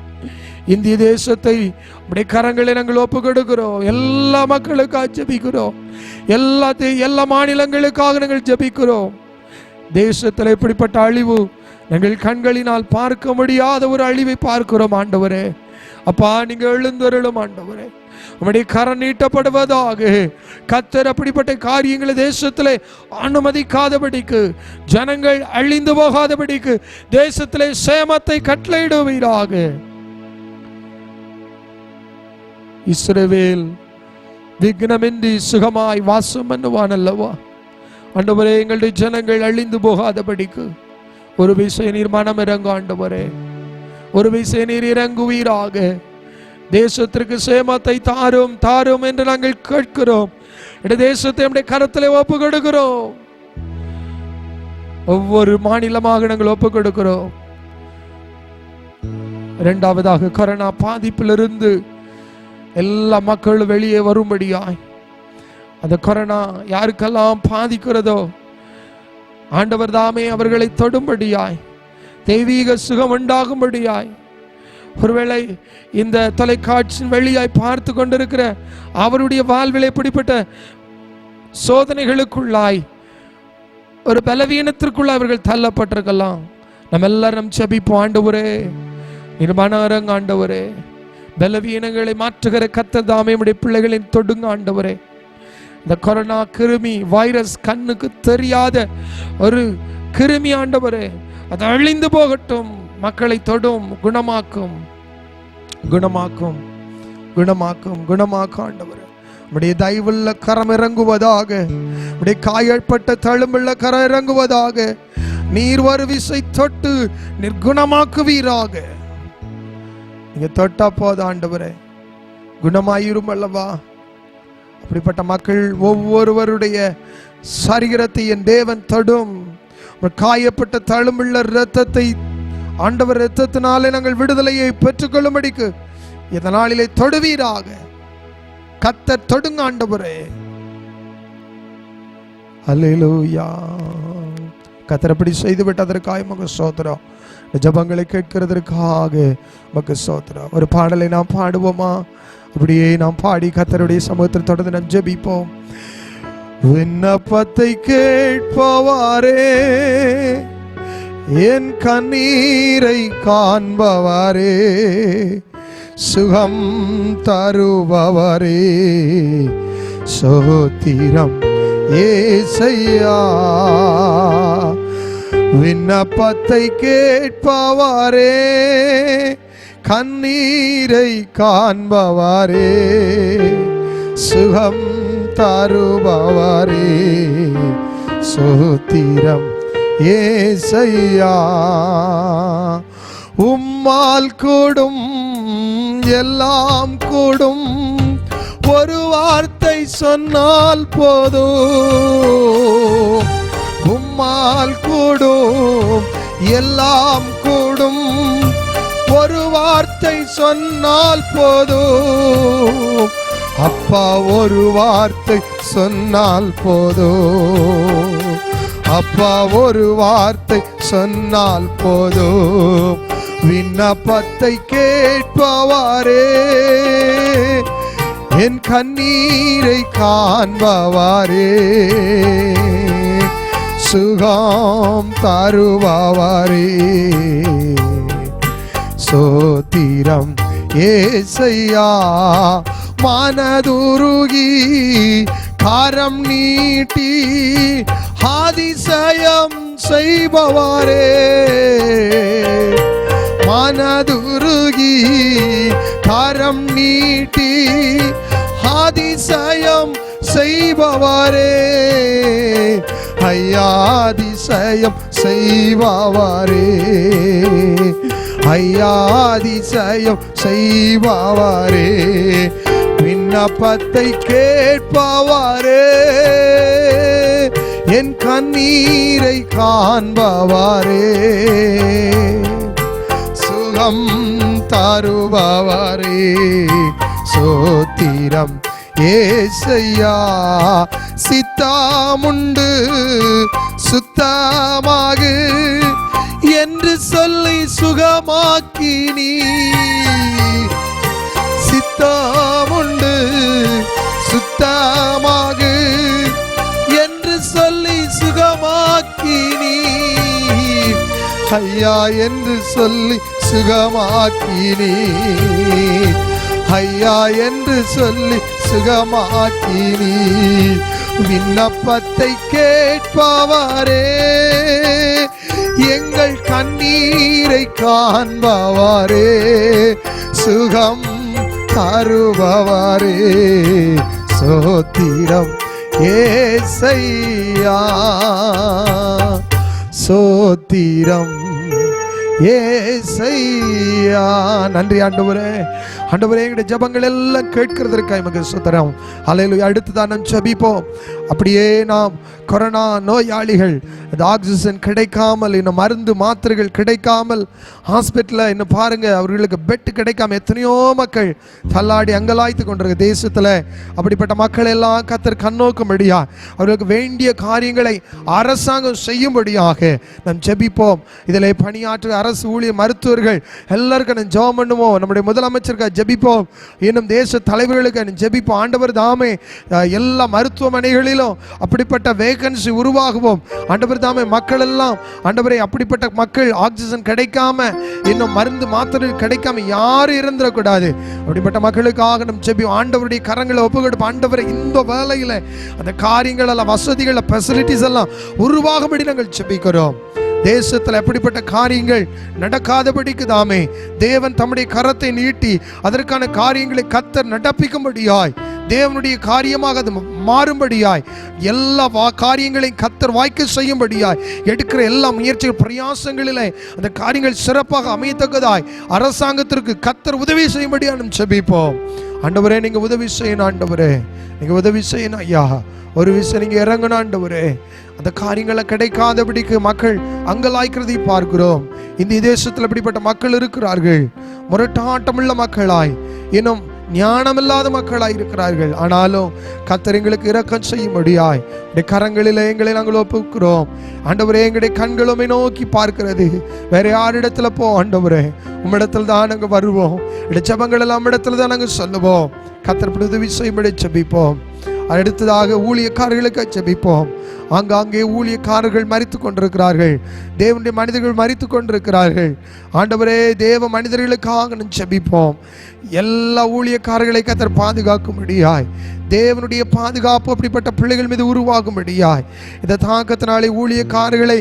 இந்திய தேசத்தை உடைய கரங்களை நாங்கள் ஒப்பு கொடுக்கிறோம். எல்லா மக்களுக்காக ஜெபிக்கிறோம். எல்லா மாநிலங்களுக்காக நாங்கள் ஜெபிக்கிறோம். தேசத்தில் எப்படிப்பட்ட அழிவு எங்கள் கண்களினால் பார்க்க முடியாத ஒரு அழிவை பார்க்கிறோம் ஆண்டவரே. அப்பா, நீங்க எழுந்தருளும் ஆண்டவரே. உம்முடைய கரம் நீட்டப்படுவதாக. கர்த்தர் அப்படிப்பட்ட காரியங்களை தேசத்திலே அனுமதிக்காதபடிக்கு, ஜனங்கள் அழிந்து போகாதபடிக்கு தேசத்திலே சேமத்தை கட்டளையிடுவீராக. இஸ்ரவேல் விக்னமின்றி சுகமாய் வாசம் பண்ணுவான் அல்லவா ஆண்டவரே. எங்களுடைய ஜனங்கள் அழிந்து போகாதபடிக்கு ஒரு விஷயம் நீர் மனம் இறங்கு ஆண்டவரே. ஒரு விஷயம் நீர் இறங்குவீராக. தேசத்திற்கு சேமத்தை தாரும் தாரும் என்று நாங்கள் கேட்கிறோம். இந்த தேசத்தை நம்முடைய கரத்திலே ஒப்பு கொடுக்கிறோம். ஒவ்வொரு மாநிலமாக நாங்கள் ஒப்பு கொடுக்கிறோம். இரண்டாவதாக கொரோனா பாதிப்பிலிருந்து எல்லா மக்களும் வெளியே வரும்படியாய், அந்த கொரோனா யாருக்கெல்லாம் பாதிக்கிறதோ ஆண்டவர் தாமே அவர்களை தொடும்படியாய், தெய்வீக சுகம் உண்டாகும்படியாய், ஒருவேளை இந்த தொலைக்காட்சியின் வழியாய் பார்த்து கொண்டிருக்கிற அவருடைய வாழ்வில் எப்படிப்பட்ட சோதனைகளுக்குள்ளாய், ஒரு பலவீனத்திற்குள்ள அவர்கள் தள்ளப்பட்டிருக்கலாம். நம்ம எல்லாரும் ஜெபிப்போம். ஆண்டவரே, நீர் மனரங்க ஆண்டவரே, பலவீனங்களை மாற்றுகிற கர்த்தர் தாமே நம்முடைய பிள்ளைகளின் தொடுங்க ஆண்டவரே. இந்த கொரோனா கிருமி வைரஸ் கண்ணுக்கு தெரியாத ஒரு கிருமி ஆண்டவரே, அது அழிந்து போகட்டும். மக்களை தொடும், குணமாக்கும், குணமாக்கும், குணமாக்கும், குணமாக்கும் ஆண்டவரே. உம்முடைய தயவுள்ள கரம் இறங்குவதாக, உம்முடைய காயப்பட்ட தழும்புள்ள கரம் இறங்குவதாக. நீர் ஒரு விசை தொட்டு நிர்குணமாக்குவீராக. நீங்க தொட்டா போதும் ஆண்டவரே, குணமாயிரும் அல்லவா. அப்படிப்பட்ட மக்கள் ஒவ்வொருவருடைய சரீரத்தை என் தேவன் தொடும். காயப்பட்ட தழும்புள்ள இரத்தத்தை ஆண்டவர் இரத்தத்தினாலே நாங்கள் விடுதலையை பெற்றுக்கொள்ளும்படிக்கு இந்த நாளிலே தொடுவீராக. கர்த்தர் தொடுங்க ஆண்டவரே. அல்லேலூயா. கர்த்தர் அப்படி செய்து விட்டதற்காக உமக்கு ஸ்தோத்திரம். ஜெபங்களை கேட்கிறதற்காக உமக்கு ஸ்தோத்திரம். ஒரு பாடலை நாம் பாடுவோமா? அப்படியே நாம் பாடி கர்த்தருடைய சமூகத்தில் தொடர்ந்து நாம் ஜெபிப்போம். விண்ணப்பத்தை கேட்பவாரே, என் கண்ணீரை காண்பவாரே, சுகம் தருபவரே, ஸ்தோத்திரம் ஏசையா. விண்ணப்பத்தை கேட்பவாரே, கண்ணீரை காண்பவாரே, சுகம் தருபவாரே, ஸ்தோத்திரம் ஏசையா. உம்மால் கூடும் எல்லாம் கூடும், ஒரு வார்த்தை சொன்னால் போதும். உம்மால் கூடும் எல்லாம் கூடும், ஒரு வார்த்தை சொன்னால் போதும். அப்பா, ஒரு வார்த்தை சொன்னால் போதும். அப்பா, ஒரு வார்த்தை சொன்னால் போதும். விண்ணப்பத்தை கேட்பவாரே, என் கண்ணீரை காண்பவாரே, சுகம் தருபவாரே, ஸ்தோத்திரம் ஏசையா. மனதுருகி காரம் நீட்டி அதிசயம் செய்பவாரே, மனதுருகி காரம் நீட்டி அதிசயம் செய்பவாரே, ஐயா அதிசயம் செய்பவாரே, ஐயா அதிசயம் செய்பவாரே. விண்ணப்பத்தை கேட்பவாரே, என் கண்ணீரை காண்பவாரே, சுகம் தருபவாரே, ஸ்தோத்திரம் ஏசையா. சித்தமுண்டு சுத்தமாகு என்று சொல்லி சுகமாக்கி நீ, சித்தமுண்டு சுத்தமாகு என்று சொல்லி சுகமாக்கி நீ, ஐயா என்று சொல்லி சுகமாக்கி நீ, ஐயா என்று சொல்லி சுகமாக்கி நீ. விண்ணப்பத்தை கேட்பவாரே, எங்கள் கண்ணீரை காண்பவாரே, சுகம் தருபவாரே, ஸ்தோத்திரம் ஏசையா, ஸ்தோத்திரம் ஏசையா. நன்றி ஆண்டவரே. ஆண்டவரே, எங்களுடைய ஜபங்கள் எல்லாம் கேட்கிறதற்காக எமக்கு ஸ்தோத்திரம். ஹல்லேலூயா. அடுத்துதான் நாம் ஜெபிப்போம். அப்படியே நாம் கொரோனா நோயாளிகள், இந்த ஆக்சிஜன் கிடைக்காமல், இன்னும் மருந்து மாத்திரைகள் கிடைக்காமல் ஹாஸ்பிட்டலில் இன்னும் பாருங்க, அவர்களுக்கு பெட் கிடைக்காம எத்தனையோ மக்கள் தள்ளாடி அங்கலாய்த்து கொண்டிருக்க தேசத்தில். அப்படிப்பட்ட மக்கள் எல்லாம் கர்த்தர் கண்ணோக்கும்படியா, அவர்களுக்கு வேண்டிய காரியங்களை அரசாங்கம் செய்யும்படியாக நாம் ஜெபிப்போம். இதில் பணியாற்ற அரசு ஊழியர் மருத்துவர்கள் எல்லாருக்கும் நாம் ஜெபம் பண்ணுவோம். நம்முடைய முதலமைச்சருக்காக ஜெபிப்போம். இன்னும் தேச தலைவர்களுக்கு ஜெபிப்போம். ஆண்டவர் தாமே எல்லா மருத்துவமனைகளிலும் அப்படிப்பட்ட வேகன்சி உருவாகுவோம். ஆண்டவர் தாமே மக்கள் எல்லாம், ஆண்டவரே, அப்படிப்பட்ட மக்கள் ஆக்சிஜன் கிடைக்காம, இன்னும் மருந்து மாத்திரை கிடைக்காம யாரும் இருந்துடக்கூடாது. அப்படிப்பட்ட மக்களுக்காக நம் ஜெபிப்போம். ஆண்டவருடைய கரங்களை ஒப்புக்கொடுப்போம். ஆண்டவரை, இந்த வேலையில் அந்த காரியங்கள் எல்லாம், வசதிகள், ஃபெசிலிட்டிஸ் எல்லாம் உருவாகும்படி நாங்கள் ஜெபிக்கிறோம். தேசத்தில் எப்படிப்பட்ட காரியங்கள் நடக்காதபடிக்கு தாமே தேவன் தம்முடைய கரத்தை நீட்டி அதற்கான காரியங்களை கர்த்தர் நடப்பிக்கும்படியாய், தேவனுடைய காரியமாக அது மாறும்படியாய், எல்லா காரியங்களையும் கர்த்தர் வாய்க்க செய்யும்படியாய் எடுக்கிற எல்லா முயற்சிகள் பிரயாசங்களிலே அந்த காரியங்கள் சிறப்பாக அமையத்தக்கதாய் அரசாங்கத்திற்கு கர்த்தர் உதவி செய்யும்படியா நாம் ஜெபிப்போம். ஆண்டவரே, நீங்க உதவி செய்யணும். ஆண்டவரே, நீங்க உதவி செய்யணும் ஐயா. ஒரு விஷயம் நீங்க இறங்கணும் ஆண்டவரே. அந்த காரியங்களை கிடைக்காதபடிக்கு மக்கள் அங்கலாய்க்கிறதை பார்க்கிறோம். இந்த தேசத்தில் இப்படிப்பட்ட மக்கள் இருக்கிறார்கள். முரட்டாட்டமுள்ள மக்களாய், இன்னும் ஞானமில்லாத மக்களாய் இருக்கிறார்கள். ஆனாலும் கர்த்தர் எங்களுக்கு இரக்கம் செய்யும்படியாய் கரங்களில் எங்களை நாங்கள் ஒப்புக்கிறோம். ஆண்டவரே, எங்களுடைய கண்களுமே நோக்கி பார்க்கிறது. வேற யாரிடத்துல போ ஆண்டவரே, உம்மிடத்தில் தான் நாங்கள் வருவோம். ஜெபங்கள் எல்லாம் இடத்துல தான் நாங்கள் சொல்லுவோம். கர்த்தர் உதவி செய்யும்படி ஜெபிப்போம். அடுத்ததாக ஊழியக்காரர்களுக்கு ஜெபிப்போம். ஆங்காங்கே ஊழியக்காரர்கள் மரித்து கொண்டிருக்கிறார்கள். தேவனுடைய மனிதர்கள் மரித்து கொண்டிருக்கிறார்கள். ஆண்டவரே, தேவ மனிதர்களுக்காக நாம் ஜெபிப்போம். எல்லா ஊழியக்காரர்களை கர்த்தர் பாதுகாக்கும்படியாய், தேவனுடைய பாதுகாப்பு அப்படிப்பட்ட பிள்ளைகள் மீது உருவாகும்படியாய், இந்த தாக்கத்தினாலே ஊழியக்காரர்களை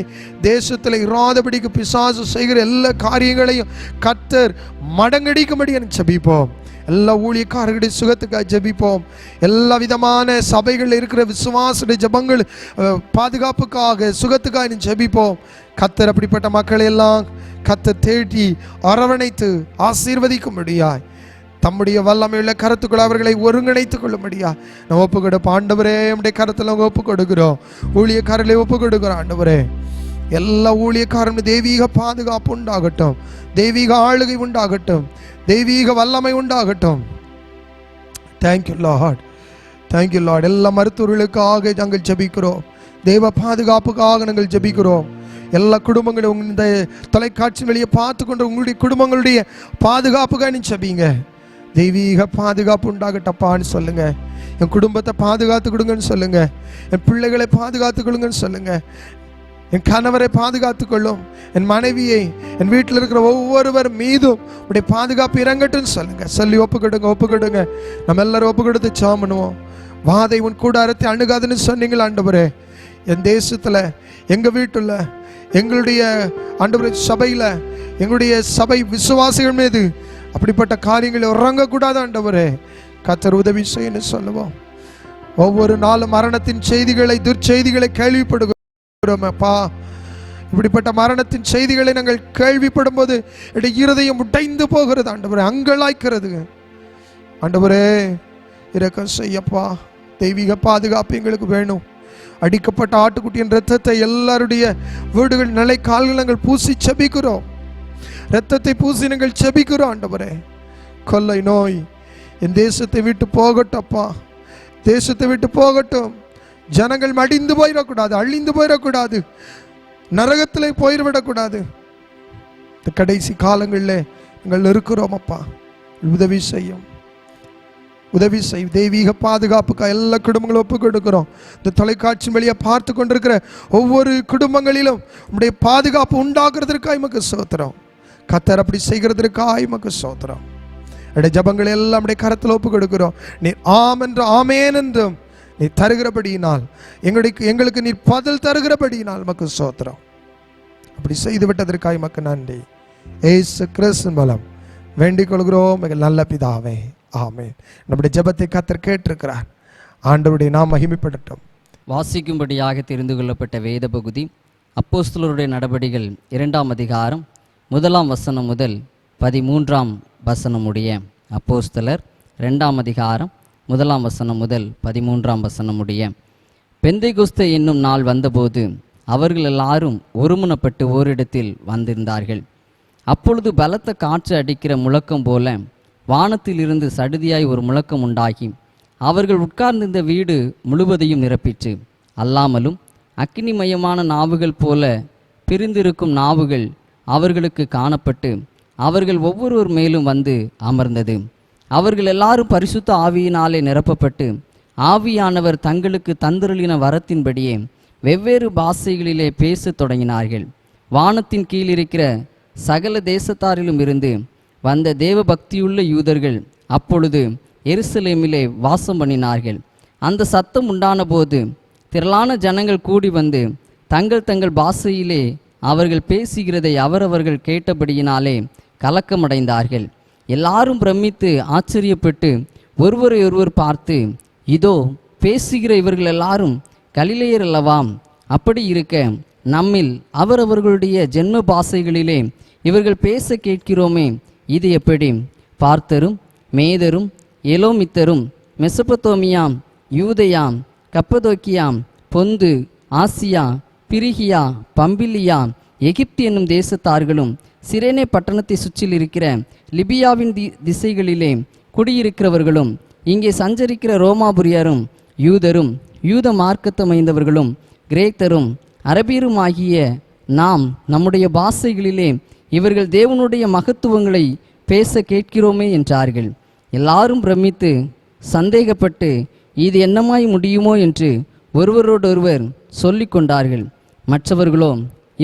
தேசத்தில் இராதபடிக்கு பிசாசு செய்கிற எல்லா காரியங்களையும் கர்த்தர் மடங்கடிக்கும்படி ஜெபிப்போம். எல்லா ஊழியக்காரர்களுடைய சுகத்துக்காக ஜெபிப்போம். எல்லா விதமான சபைகள் இருக்கிற விசுவாசுடைய ஜெபங்கள் பாதுகாப்புக்காக, சுகத்துக்காக ஜெபிப்போம். கர்த்தர் அப்படிப்பட்ட மக்களை எல்லாம் கர்த்தர் தேடி அரவணைத்து ஆசீர்வதிக்கும்படியாய், தம்முடைய வல்லமையுள்ள கருத்துக்கள் அவர்களை ஒருங்கிணைத்துக் கொள்ளும்படியா நம்ம ஒப்பு கொடுப்போம். ஆண்டவரே, நம்முடைய கருத்தில் ஒப்பு கொடுக்கிறோம். ஊழியக்காரர்களை ஒப்பு கொடுக்கிறோம். ஆண்டவரே, எல்லா ஊழியக்காரனும் தெய்வீக பாதுகாப்பு உண்டாகட்டும், தெய்வீக ஆளுகை உண்டாகட்டும், தெய்வீக வல்லமை உண்டாகட்டும். Thank you Lord, thank you Lord. எல்லா மருத்துவர்களுக்காக நாங்கள் ஜெபிக்கிறோம். தெய்வ பாதுகாப்புக்காக நாங்கள் ஜெபிக்கிறோம். எல்லா குடும்பங்களும் இந்த தொலைக்காட்சி வெளியே பார்த்து கொண்டு உங்களுடைய குடும்பங்களுடைய பாதுகாப்புக்காக நீ ஜெபிங்க. தெய்வீக பாதுகாப்பு உண்டாகட்டப்பான்னு சொல்லுங்க. என் குடும்பத்தை பாதுகாத்து கொடுங்கன்னு சொல்லுங்க. என் பிள்ளைகளை பாதுகாத்து கொடுங்கன்னு சொல்லுங்க. என் கணவரை பாதுகாத்துக் கொள்ளும், என் மனைவியை, என் வீட்டில் இருக்கிற ஒவ்வொருவர் மீதும் உடைய பாதுகாப்பு இறங்கட்டுன்னு சொல்லுங்க. சொல்லி ஒப்பு கொடுங்க. நம்ம எல்லாரும் ஒப்பு கொடுத்து ஜெபம் பண்ணுவோம். வாதை உன் கூடாரத்தை அணுகாதுன்னு சொன்னீங்களா ஆண்டவரே? என் தேசத்தில், எங்கள் வீட்டில், எங்களுடைய ஆண்டவரே சபையில், எங்களுடைய சபை விசுவாசிகள் மீது அப்படிப்பட்ட காரியங்களை உறங்கக்கூடாது ஆண்டவரே. கர்த்தர் உதவி செய்யன்னு சொல்லுவோம். ஒவ்வொரு நாளும் மரணத்தின் செய்திகளை, துர்ச்செய்திகளை கேள்விப்படுகிறோம் அப்பா. இப்படிப்பட்ட மரணத்தின் செய்திகளை நாங்கள் கேள்விப்படும் போது என்னுடைய இருதயம் உடைந்து போகிறது ஆண்டவரே, அங்கலாய்க்கிறது ஆண்டவரே. இரக்கம் செய்யப்பா. தெய்வீக பாதுகாப்பு எங்களுக்கு வேணும். அடிக்கப்பட்ட ஆட்டுக்குட்டியின் இரத்தத்தை எல்லாருடைய வீடுகள், நிலை கால்கள் நாங்கள் பூசி செபிக்கிறோம். இரத்தத்தை பூசி நாங்கள் செபிக்கிறோம் ஆண்டவரே. கொள்ளை நோய் என் தேசத்தை விட்டு போகட்டப்பா, தேசத்தை விட்டு போகட்டும். ஜனங்கள் மடிந்து போயிடக்கூடாது, அழிந்து போயிடக்கூடாது, நரகத்தில் போயிடக்கூடாது. இந்த கடைசி காலங்களில் நாங்கள் இருக்கிறோம் அப்பா. உதவி செய்யும், உதவி செய். தெய்வீக பாதுகாப்புக்காக எல்லா குடும்பங்களும் ஒப்பு கொடுக்கிறோம். இந்த தொலைக்காட்சி வழியை பார்த்து கொண்டிருக்கிற ஒவ்வொரு குடும்பங்களிலும் உங்களுடைய பாதுகாப்பு உண்டாக்குறதற்காக எமக்கு ஸ்தோத்திரம். கர்த்தர் அப்படி செய்கிறதற்காக எமக்கு ஸ்தோத்திரம். என்னுடைய ஜபங்கள் எல்லாம் நம்முடைய கரத்தில் ஒப்பு கொடுக்கிறோம். நீ ஆம் என்று ஆமேன் என்றும் நீ தருகிறபடியினால், எங்களுக்கு நீ பதில் தருகிறபடியினால் எமக்கு ஸ்தோத்திரம். அப்படி செய்து விட்டதற்காக எமக்கு நன்றி. இயேசு கிறிஸ்துவின் மூலம் வேண்டிக் கொள்கிறோம் எங்கள் நல்ல பிதாவே, ஆமென். நம்முடைய ஜெபத்தை கர்த்தர் கேட்டிருக்கிறார். ஆண்டவருடைய நாமம் மகிமைப்படட்டும். வாசிக்கும்படியாக தெரிந்து கொள்ளப்பட்ட வேத பகுதி அப்போஸ்தலருடைய நடபடிகள் 2ஆம் அதிகாரம் 1ஆம் வசனம் முதல் 13ஆம் வசனம் உடைய. அப்போஸ்தலர் 2ஆம் அதிகாரம் 1ஆம் வசனம் முதல் 13ஆம் வசனம் உடைய. பெந்தைகொஸ்து என்னும் நாள் வந்தபோது அவர்கள் எல்லாரும் ஒருமனப்பட்டு ஓரிடத்தில் வந்திருந்தார்கள். அப்பொழுது பலத்த காற்று அடிக்கிற முழக்கம் போல வானத்திலிருந்து சடுதியாய் ஒரு முழக்கம் உண்டாகி அவர்கள் உட்கார்ந்திருந்த வீடு முழுவதையும் நிரப்பிற்று. அல்லாமலும் அக்கினிமயமான நாவுகள் போல பிரிந்திருக்கும் நாவுகள் அவர்களுக்கு காணப்பட்டு அவர்கள் ஒவ்வொருவர் மேலும் வந்து அமர்ந்தது. அவர்கள் எல்லாரும் பரிசுத்த ஆவியினாலே நிரப்பப்பட்டு ஆவியானவர் தங்களுக்கு தந்தருளின வரத்தின்படியே வெவ்வேறு பாஷைகளிலே பேசத் தொடங்கினார்கள். வானத்தின் கீழ் இருக்கிற சகல தேசத்தாரிலும் இருந்து வந்த தேவ பக்தியுள்ள யூதர்கள் அப்பொழுது எருசலேமிலே வாசம் பண்ணினார்கள். அந்த சத்தம் உண்டான போது திரளான ஜனங்கள் கூடி வந்து தங்கள் தங்கள் பாஷையிலே அவர்கள் பேசுகிறதை அவரவர்கள் கேட்டபடியினாலே கலக்கமடைந்தார்கள். எல்லாரும் பிரமித்து ஆச்சரியப்பட்டு ஒருவரை ஒருவர் பார்த்து, இதோ பேசுகிற இவர்கள் எல்லாரும் கலிலேயர் அல்லவாம்? அப்படி இருக்க நம்மில் அவரவர்களுடைய ஜென்ம பாஷைகளிலே இவர்கள் பேச கேட்கிறோமே, இது எப்படி? பார்த்தரும் மேதரும் எலோமித்தரும் மெசபத்தோமியாம் யூதேயாம் கப்பதோக்கியாம் பொந்து ஆசியா பிரிகியா பம்பிலியா எகிப்து என்னும் தேசத்தார்களும் சிரேனே பட்டணத்தை சுற்றில் இருக்கிற லிபியாவின் திசைகளிலே குடியிருக்கிறவர்களும் இங்கே சஞ்சரிக்கிற ரோமாபுரியரும் யூதரும் யூத மார்க்கத்தமைந்தவர்களும் கிரேத்தரும் அரபியருமாகிய நாம் நம்முடைய பாஷைகளிலே இவர்கள் தேவனுடைய மகத்துவங்களை பேச கேட்கிறோமே என்றார்கள். எல்லாரும் பிரமித்து சந்தேகப்பட்டு இது என்னமாய் முடியுமோ என்று ஒருவரோடொருவர் சொல்லி கொண்டார்கள். மற்றவர்களோ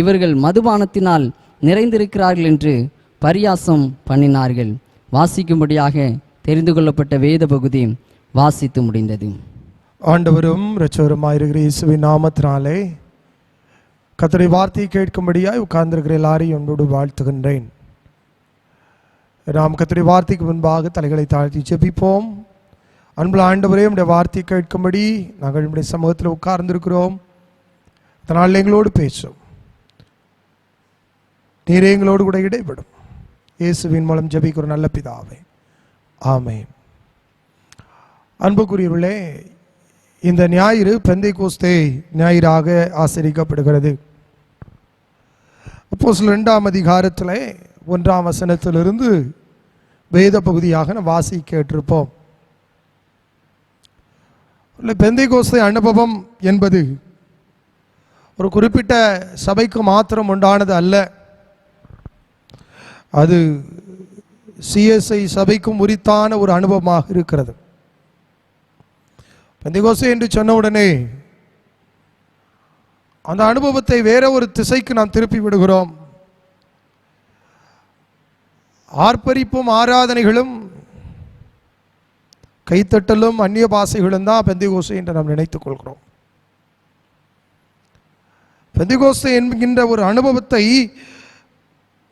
இவர்கள் மதுபானத்தினால் நிறைந்திருக்கிறார்கள் என்று பரியாசம் பண்ணினார்கள். வாசிக்கும்படியாக தெரிந்து கொள்ளப்பட்ட வேத பகுதி வாசித்து முடிந்தது. ஆண்டவரும் இரட்சகருமாயிருக்கிற இயேசுவின் நாமத்தினாலே கர்த்தருடைய வார்த்தையை கேட்கும்படியாய் உட்கார்ந்திருக்கிற எல்லாரையும் என்னோடு வாழ்த்துகின்றேன். நாம் கர்த்தருடைய வார்த்தைக்கு முன்பாக தலைகளை தாழ்த்தி ஜெபிப்போம். அன்புள்ள ஆண்டவரே, உம்முடைய வார்த்தையை கேட்கும்படி நாங்கள் நம்முடைய சமூகத்தில் உட்கார்ந்திருக்கிறோம். அதனால் எங்களோடு பேசும், நீரே எங்களோடு கூட இடைப்படும். இயேசுவின் மூலம் ஜெபிக்கிற நல்ல பிதாவே, ஆமென். அன்புக்குரியவர்களே, இந்த ஞாயிறு பெந்தைகோஸ்தே ஞாயிறாக ஆசரிக்கப்படுகிறது. அப்போஸ்தலர் 2ஆம் அதிகாரத்தில் 1ஆம் வசனத்திலிருந்து வேத பகுதியாக நாம் வாசி கேட்டிருப்போம். பெந்தைகோஸ்தே அனுபவம் என்பது ஒரு குறிப்பிட்ட சபைக்கு மாத்திரம் உண்டானது அல்ல. அது சிஎஸ்ஐ சபைக்கும் உரித்தான ஒரு அனுபவமாக இருக்கிறது. பெந்தைகோஸ்தே என்று சொன்ன உடனே அந்த அனுபவத்தை வேற ஒரு திசைக்கு நாம் திருப்பி விடுகிறோம். ஆர்ப்பரிப்பும் ஆராதனைகளும் கைத்தட்டலும் அந்நிய பாஷைகளும் தான் பெந்தைகோஸ்தே என்று நாம் நினைத்துக் கொள்கிறோம். பெந்தைகோஸ்தே என்கின்ற ஒரு அனுபவத்தை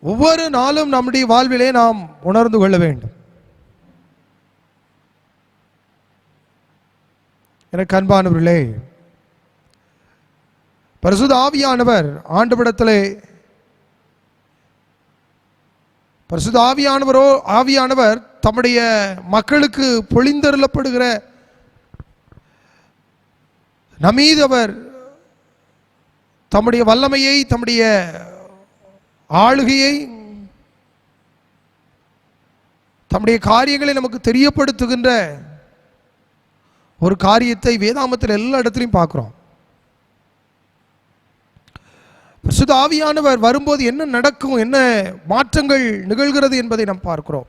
ஒவ்வொரு நாளும் நம்முடைய வாழ்விலே நாம் உணர்ந்து கொள்ள வேண்டும். எனக்கு அன்பானவர்களே, பரிசுத்த ஆவியானவர் ஆண்டவரிடத்திலே பரிசுத்த ஆவியானவர் தம்முடைய மக்களுக்கு பொழிந்தருளப்படுகிற நம்மீது அவர் தம்முடைய வல்லமையை, தம்முடைய ஆளுகையை, தம்முடைய காரியங்களை நமக்கு தெரியப்படுத்துகின்ற ஒரு காரியத்தை வேதாமத்தில் எல்லா இடத்திலையும் பார்க்கிறோம். பரிசுத்த ஆவியானவர் வரும்போது என்ன நடக்கும், என்ன மாற்றங்கள் நிகழ்கிறது என்பதை நாம் பார்க்கிறோம்.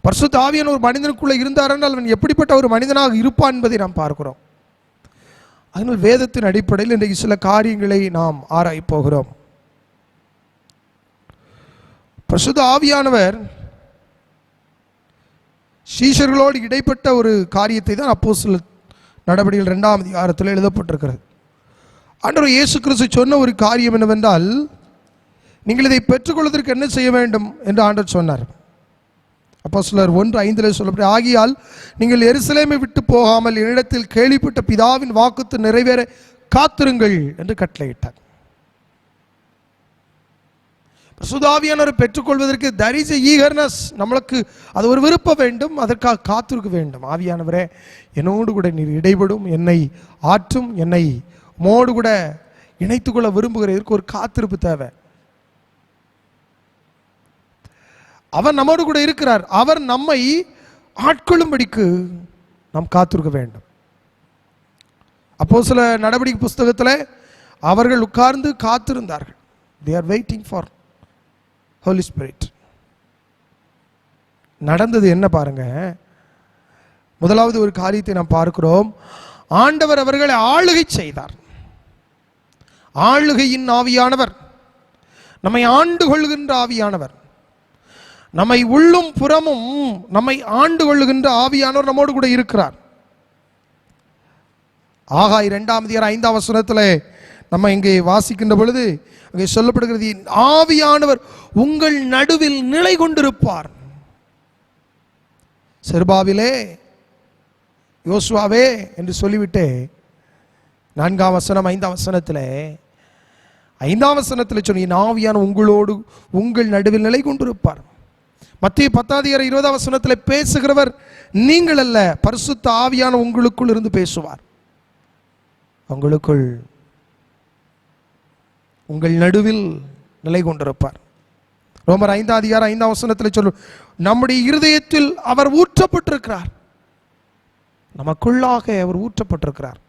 பரிசுத்த ஆவியானவர் ஒரு மனிதனுக்குள்ள இருந்தார் என்றால் அவன் எப்படிப்பட்ட ஒரு மனிதனாக இருப்பான் என்பதை நாம் பார்க்கிறோம். அதனால் வேதத்தின் அடிப்படையில் இன்றைக்கு சில காரியங்களை நாம் ஆராயப் போகிறோம். பரிசுத்த ஆவியானவர் சீஷர்களோடு இடைப்பட்ட ஒரு காரியத்தை தான் அப்போஸ்தலர் நடவடிக்கைகள் 2ஆம் அதிகாரத்தில் எழுதப்பட்டிருக்கிறது. ஆண்டவர் இயேசு கிறிஸ்து சொன்ன ஒரு காரியம் என்னவென்றால், நீங்கள் இதை பெற்றுக்கொள்வதற்கு என்ன செய்ய வேண்டும் என்று ஆண்டவர் சொன்னார். அப்போஸ்தலர் 1:5 சொல்லப்பட்ட, ஆகியால் நீங்கள் எருசலேமை விட்டு போகாமல் என்னிடத்தில் கேள்விப்பட்ட பிதாவின் வாக்குத்து நிறைவேற காத்திருங்கள் என்று கட்டளையிட்டார். பரிசுத்த ஆவியானவரை பெற்றுக்கொள்வதற்கு there is a eagerness, நம்மளுக்கு அது ஒரு விருப்பம் வேண்டும், அதற்காக காத்திருக்க வேண்டும். ஆவியானவரே என்னோடு கூட நீர் இடைபடும், என்னை ஆற்றும், என்னை மோடு கூட இணைத்துக்கொள்ள விரும்புகிறதற்கு ஒரு காத்திருப்பு தேவை. அவர் நம்மோடு கூட இருக்கிறார், அவர் நம்மை ஆட்கொள்ளும்படிக்கு நாம் காத்திருக்க வேண்டும். அப்போஸ்தல நடவடிக்கை புஸ்தகத்தில் அவர்கள் உட்கார்ந்து காத்திருந்தார்கள். they are waiting for Holy Spirit. நடந்தது என்ன பாருங்க. முதலாவது ஒரு காரியத்தை நாம் பார்க்கிறோம். ஆண்டவர் அவர்களை ஆளுகை செய்தார். ஆளுகையின் ஆவியானவர், நம்மை ஆண்டு கொள்ளுகின்ற ஆவியானவர், நம்மை உள்ளும் புறமும் நம்மை ஆண்டு கொள்ளுகின்ற ஆவியானவர் நம்மோடு கூட இருக்கிறார். ஆகாய் 2:5 நம்ம இங்கே வாசிக்கின்ற பொழுது அங்கே சொல்லப்படுகிறது, ஆவியானவர் உங்கள் நடுவில் நிலை கொண்டிருப்பார். செருபாவிலே யோசுவாவே என்று சொல்லிவிட்டு 4 5 சொன்ன ஆவியான உங்களோடு உங்கள் நடுவில் நிலை கொண்டிருப்பார். மத்திய 10:20 பேசுகிறவர் நீங்கள் அல்ல, பரிசுத்த ஆவியான உங்களுக்குள் இருந்து பேசுவார். உங்களுக்குள் உங்கள் நடுவில் நிலை கொண்டிருப்பார். ரோமர் 5:5 சொல்லும், நம்முடைய இருதயத்தில் அவர் ஊற்றப்பட்டிருக்கிறார். நமக்குள்ளாக அவர் ஊற்றப்பட்டிருக்கிறார்.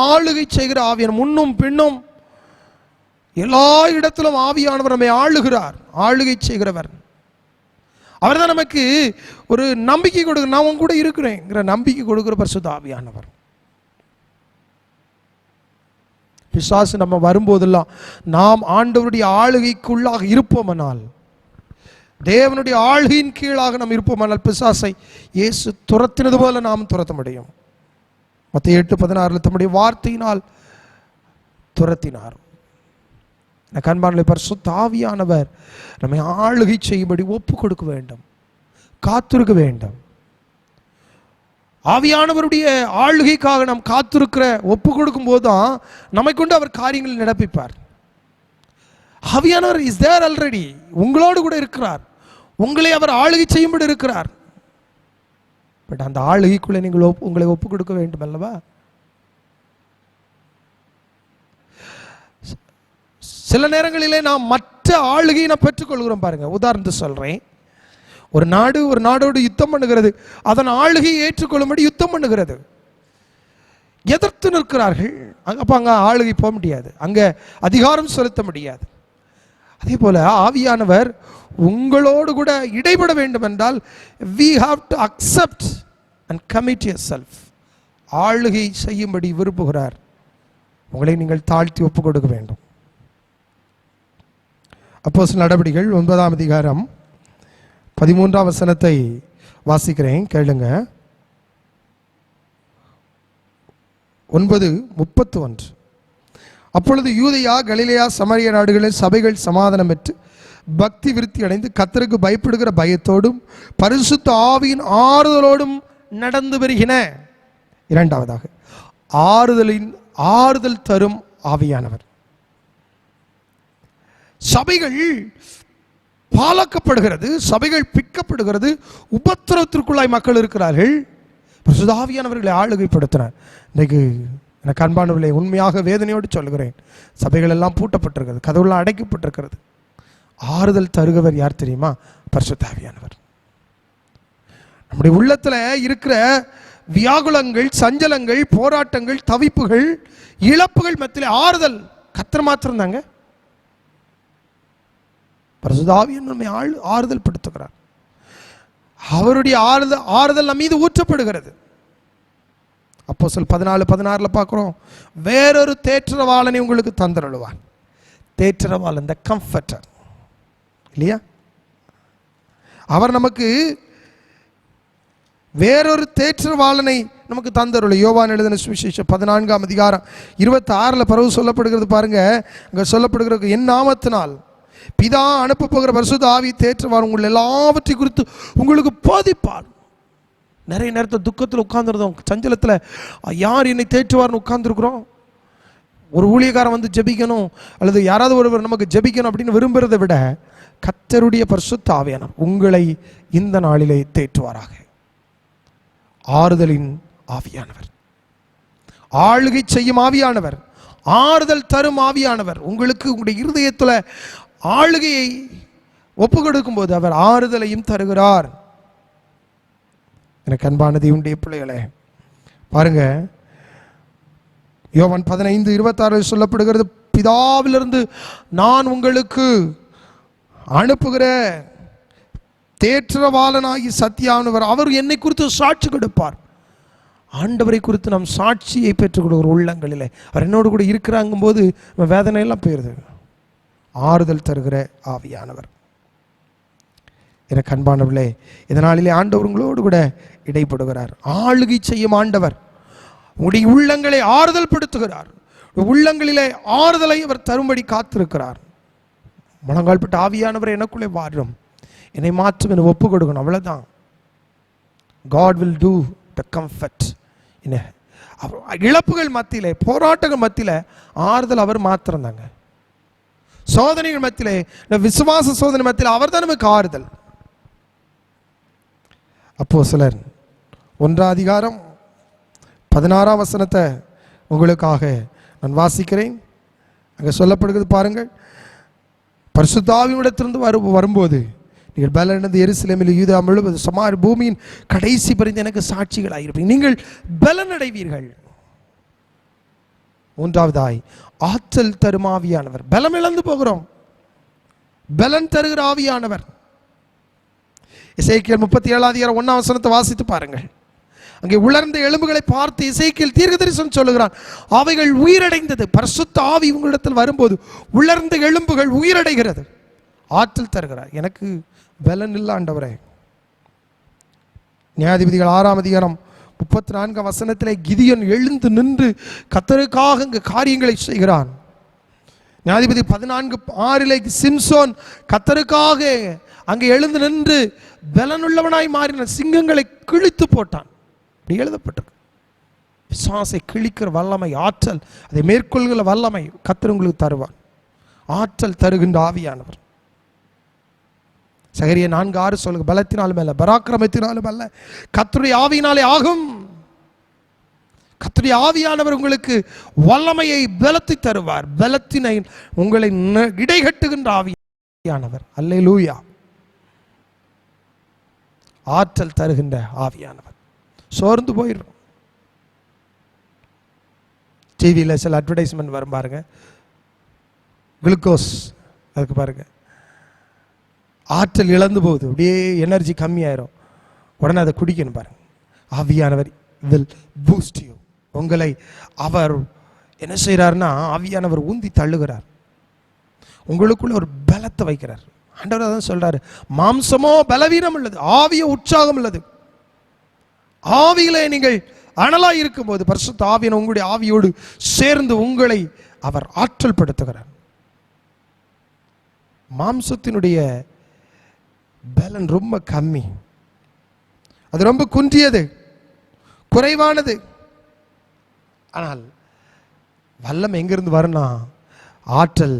ஆளுகை செய்கிற ஆவியான் முன்னும் பின்னும் எல்லா இடத்திலும் ஆவியானவர் நம்மை ஆளுகிறார். ஆளுகை செய்கிறவர் அவர் தான் நமக்கு ஒரு நம்பிக்கை கொடுக்க, நான் உன் கூட இருக்கிறேங்கிற நம்பிக்கை கொடுக்கிற பரிசுத்த ஆவியானவர். பிசாசு நம்ம வரும்போதெல்லாம் நாம் ஆண்டவருடைய ஆளுகைக்குள்ளாக இருப்போமானால், தேவனுடைய ஆளுகையின் கீழாக நாம் இருப்போமானால், பிசாசை இயேசு துரத்தினது போல நாம் துரத்த முடியும். மத்தேயு 8:16 தம்முடைய வார்த்தையினால் துரத்தினார். கண்பார்ந்த பரிசுத்த ஆவியானவர் நம்மை ஆளுகை செய்யும்படி ஒப்பு கொடுக்க வேண்டும், காத்திருக்க வேண்டும். ஆவியானவருடைய ஆளுகைக்காக நாம் காத்திருக்கிற ஒப்பு கொடுக்கும் போதுதான் நம்மை கொண்டு அவர் காரியங்களை நடப்பிப்பார். ஆவியானவர் இஸ் தேர் ஆல்ரெடி, உங்களோடு கூட இருக்கிறார், உங்களை அவர் ஆளுகை செய்யும்படி இருக்கிறார். பட் அந்த ஆளுகைக்குள்ளே நீங்கள் உங்களை ஒப்பு கொடுக்க வேண்டும் அல்லவா? சில நேரங்களிலே நாம் மற்ற ஆளுகையை நாம் பெற்றுக்கொள்கிறோம். பாருங்க, உதாரணத்தை சொல்றேன். ஒரு நாடோடு யுத்தம் பண்ணுகிறது, அதன் ஆளுகையை ஏற்றுக்கொள்ளும்படி யுத்தம் பண்ணுகிறது. எதிர்த்து நிற்கிறார்கள், அப்ப அங்க ஆளுகை போக முடியாது, அங்க அதிகாரம் செலுத்த முடியாது. அதே போல ஆவியானவர் உங்களோடு கூட இடைபட வேண்டும் என்றால் we have to accept and commit yourself. ஆளுகை செய்யும்படி விரும்புகிறார். உங்களை நீங்கள் தாழ்த்தி ஒப்பு கொடுக்க வேண்டும். அப்போஸ்தலர் நடபடிகள் 9:13 வாசிக்கிறேன், கேளுங்க. 9:31 அப்பொழுது யூதேயா, கலிலேயா, சமாரியா நாடுகளில் சபைகள் சமாதானம் பெற்று பக்தி விருத்தி அடைந்து கர்த்தருக்கு பயப்படுகிற பயத்தோடும் பரிசுத்த ஆவியின் ஆறுதலோடும் நடந்து வருகின. இரண்டாவதாக ஆறுதல் தரும் ஆவியானவர். சபைகள் பாலக்கப்படுகிறது, சபைகள் பிக்கப்படுகிறது, உபத்திரத்திற்குள்ளாய் மக்கள் இருக்கிறார்கள். பரிசுத்த ஆவியானவர்களை ஆளுகைப்படுத்தினார். இன்றைக்கு எனக்கு அன்பானவர்களே, உண்மையாக வேதனையோடு சொல்லுகிறேன், சபைகள் எல்லாம் பூட்டப்பட்டிருக்கிறது, கதவுலாம் அடைக்கப்பட்டிருக்கிறது. ஆறுதல் தருகிறவர் யார் தெரியுமா? பரிசுத்த ஆவியானவர். நம்முடைய உள்ளத்துல இருக்கிற வியாகுலங்கள், சஞ்சலங்கள், போராட்டங்கள், தவிப்புகள், இழப்புகள் மத்தியிலே ஆறுதல் கர்த்தர் மாத்திரம் தாங்க. பரிசுத்த ஆவியானவர் நம்மை ஆறுதல் படுத்துகிறார். அவருடைய ஆறுதல் நம் மீது ஊற்றப்படுகிறது. அப்போஸ்தலர் 14:16 பார்க்கிறோம், வேறொரு தேற்றரவாளனை உங்களுக்கு தந்தருளுவான். தேற்றரவாளன், இந்த கம்ஃபர்டர் இல்லையா? அவர் நமக்கு வேறொரு தேற்றரவாளனை நமக்கு தந்தருளு. யோவான் எழுதின சுவிசேஷம் 14:26 பரவு சொல்லப்படுகிறது. பாருங்க, அங்க சொல்லப்படுகிறது, என் நாமத்தினால் பிதா அனுப்ப போகிற பரிசுத்த ஆவி தேற்றவார் உங்கள் எல்லாவற்றை குறித்து உங்களுக்கு போதிப்பார். நிறைய நேரத்தில் துக்கத்தில் உட்கார்ந்துருந்தோம், சஞ்சலத்தில் யார் என்னை தேற்றுவார்னு உட்கார்ந்துருக்குறோம். ஒரு ஊழியக்காரன் வந்து ஜெபிக்கணும் அல்லது யாராவது ஒருவர் நமக்கு ஜெபிக்கணும் அப்படின்னு விரும்புறதை விட கர்த்தருடைய பரிசுத்த ஆவியானவர் உங்களை இந்த நாளிலே தேற்றுவாராக. ஆறுதலின் ஆவியானவர், ஆளுகை செய்யும் ஆவியானவர், ஆறுதல் தரும் ஆவியானவர் உங்களுக்கு உங்களுடைய இருதயத்தில் ஆளுகையை ஒப்பு கொடுக்கும் போது அவர் ஆறுதலையும் தருகிறார். எனக்கு அன்பான தேவனுடைய பிள்ளைகளே, பாருங்க, யோவான் 15:26 சொல்லப்படுகிறது, பிதாவிலிருந்து நான் உங்களுக்கு அனுப்புகிற தேற்றவாளனாகி சத்தியானவர் அவர் என்னை குறித்து சாட்சி கொடுப்பார். ஆண்டவரை குறித்து நாம் சாட்சியை பெற்றுக்கொள்கிற உள்ளங்களிலே அவர் என்னோடு கூட இருக்கிறாங்கும் போது வேதனையெல்லாம் போயிருது. ஆறுதல் தருகிற ஆவியானவர். எனக்கு அன்பானவர்களே, இதனாலே ஆண்டவர் உங்களோடு கூட இடைப்படுகிறார். ஆளுகை செய்யும் ஆண்டவர் உங்களுடைய உள்ளங்களை ஆறுதல் படுத்துகிறார். உள்ளங்களிலே ஆறுதலை அவர் தரும்படி காத்திருக்கிறார். முழங்கால்பட்ட ஆவியானவர் எனக்குள்ளே வாரும், என்னை மாற்றும், என்னை ஒப்பு கொடுக்கணும், அவ்வளவுதான். God will do the comfort. இழப்புகள் மத்தியிலே, போராட்டங்கள் மத்தியில ஆறுதல் அவர் மாத்திரம் தாங்க. சோதனைகள் மத்தியிலே, விசுவாச சோதனை மத்தியில் அவர் தான் நமக்கு ஆறுதல். அப்போஸ்தலர் 1:16 உங்களுக்காக நான் வாசிக்கிறேன். அங்கே சொல்லப்படுகிறது பாருங்கள், பரிசுத்த ஆவியிடத்திலிருந்து வரும்போது நீங்கள் பலனடைந்து எருசலேமில் யூதா முழுவதும் சமாரி பூமியின் கடைசி பரிந்து எனக்கு சாட்சிகளாயிருப்பீங்க. நீங்கள் பலனடைவீர்கள். 3ஆவதாய் ஆற்றல் தரும் ஆவியானவர். பலம் இழந்து போகிறோம், பலன் தருகிற ஆவியானவர். எசேக்கியேல் 37:1 வாசித்து பாருங்கள். அங்கே உலர்ந்த எலும்புகளை பார்த்து எசேக்கியேல் தீர்க்கதரிசனம் சொல்லுகிறான், அவைகள் உயிரடைந்தது. பரிசுத்த ஆவி உங்களிடத்தில் வரும்போது உலர்ந்த எலும்புகள் உயிரடைகிறது. ஆற்றல் தருகிறார். எனக்கு பலன் இல்ல ஆண்டவரே. நியாயாதிபதிகள் 6:34 கிதியோன் எழுந்து நின்று கர்த்தருக்காக இங்கு காரியங்களை செய்கிறான். நியாயாதிபதி 14:6 சிம்சோன் கர்த்தருக்காக அங்கே எழுந்து நின்று பலனுள்ளவனாய் மாறின, சிங்கங்களை கிழித்து போட்டான். அப்படி எழுதப்பட்டிருக்கு. பிசாசை கிழிக்கிற வல்லமை, ஆற்றல், அதை மேற்கொள்கிற வல்லமை கர்த்தர் உங்களுக்கு தருவார். ஆற்றல் தருகின்ற ஆவியானவர். சகரியா 4:6 சொல்லுங்க, பலத்தினாலும் அல்ல பராக்கிரமத்தினாலும் அல்ல கர்த்தருடைய ஆவியினாலே ஆகும். கர்த்தருடைய ஆவியானவர் உங்களுக்கு வல்லமையை, பலத்தை தருவார். பலத்தினை உங்களை இடைகட்டுகின்ற ஆவியானவர். அல்லேலூயா. ஆற்றல் தருகின்ற ஆவியானவர். சோர்ந்து போயிடும். டிவியில் சில அட்வர்டைஸ்மெண்ட் வரும் பாருங்க, குளுக்கோஸ், அதுக்கு பாருங்க ஆற்றல் இழந்து போகுது, அப்படியே எனர்ஜி கம்மியாயிரும், உடனே அதை குடிக்கணும் பாருங்க. ஆவியானவர் will boost you. உங்களை அவர் என்ன செய்கிறார்னா, ஆவியானவர் ஊந்தி தள்ளுகிறார், உங்களுக்குள்ள ஒரு பலத்தை வைக்கிறார். ஆண்டவர் அதான் சொல்றாரு, மாம்சமோ பலவீனம் உள்ளது, ஆவியோ உற்சாகம் உள்ளது. ஆவியிலே நீங்கள் அனலாய் இருக்கும் போது பரிசுத்த ஆவியான உங்களுடைய ஆவியோடு சேர்ந்து உங்களை அவர் ஆற்றல் படுத்துகிறார். மாம்சத்தினுடைய பலன் ரொம்ப கம்மி, அது ரொம்ப குன்றியது, குறைவானது. ஆனால் வல்லம் எங்கிருந்து வரணும்? ஆற்றல்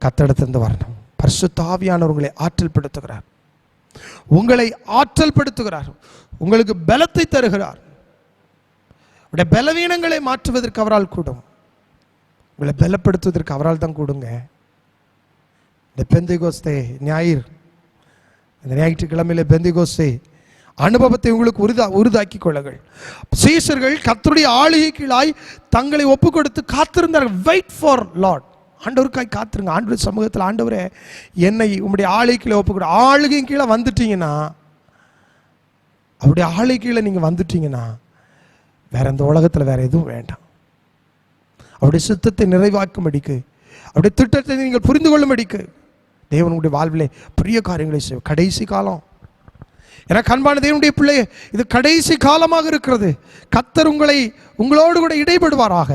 கர்த்தரிடத்திலிருந்து வரணும். பரிசுத்த ஆவியானவர் உங்களை ஆற்றல் படுத்துகிறார், உங்களை ஆற்றல் படுத்துகிறார், உங்களுக்கு பலத்தை தருகிறார். உடைய பலவீனங்களை மாற்றுவதற்கு அவரால் கூடும், உங்களை பலப்படுத்துவதற்கு அவரால் தான் கூடுங்க. இந்த பெந்தைகோஸ்தே ஞாயிறு, இந்த ஞாயிற்றுக்கிழமையில பெந்தைகோஸ்தே அனுபவத்தை உங்களுக்கு உறுதாக்கி கொள்ளுங்கள். சீஷர்கள் கர்த்தருடைய ஆளுகை கீழாய் தங்களை ஒப்பு கொடுத்து காத்திருந்தார்கள். Wait for Lord. ஆண்டவருக்காய் காத்திருங்க. ஆண்டவர் சமூகத்தில், ஆண்டவரே என்னை உங்களுடைய ஆளுகை கீழே ஒப்பு கொடு. ஆளுகை கீழே வந்துட்டீங்கன்னா, அவருடைய ஆளுகை கீழே நீங்கள் வந்துட்டீங்கன்னா வேற இந்த உலகத்தில் வேற எதுவும் வேண்டாம். அவருடைய சித்தத்தை நிறைவாக்கும்படிக்கு, அவருடைய திட்டத்தை நீங்கள் புரிந்து கொள்ளும்படிக்கு தேவன் உங்களுடைய வாழ்விலே பெரிய காரியங்களை செய்யும். கடைசி காலம், எனக்கு அன்பான தேவனுடைய பிள்ளையே, இது கடைசி காலமாக இருக்கிறது. கர்த்தர் உங்களோடு கூட இடைபடுவாராக.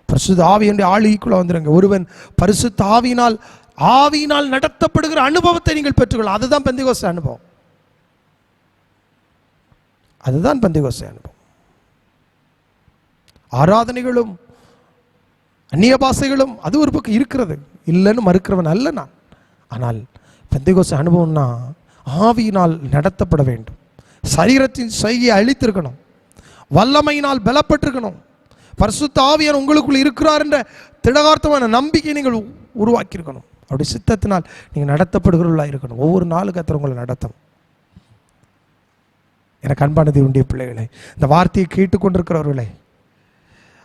பரிசுத்த ஆவியினுடைய ஆளுகைக்குள்ள வந்துருங்க. ஒருவன் பரிசுத்த ஆவியினால் நடத்தப்படுகிற அனுபவத்தை நீங்கள் பெற்றுக்கொள்ள, அதுதான் பெந்தைகோஸ்தே அனுபவம். அதுதான் பெந்தைகோஸ்தே அனுபவம். ஆராதனைகளும் அந்நிய பாஷைகளும் அது ஒரு பக்கம் இருக்கிறது, இல்லைன்னு மறுக்கிறவன் அல்ல நான். ஆனால் பெந்தேகோஸ்து அனுபவம்னா ஆவியினால் நடத்தப்பட வேண்டும். சரீரத்தின் செய்கையை அழித்திருக்கணும், வல்லமையினால் பலப்பட்டிருக்கணும். பரிசுத்த ஆவியார் உங்களுக்குள் இருக்கிறார் என்ற திடகார்த்தமான நம்பிக்கை நீங்கள் உருவாக்கியிருக்கணும். அப்படி சித்தத்தினால் நீங்கள் நடத்தப்படுகிறவர்களாக இருக்கணும். ஒவ்வொரு நாளும் கர்த்தர் உங்களை நடத்தணும். எனக்கு அன்பான தேவனுடைய பிள்ளைகளை, இந்த வார்த்தையை கேட்டுக்கொண்டிருக்கிறவர்களே,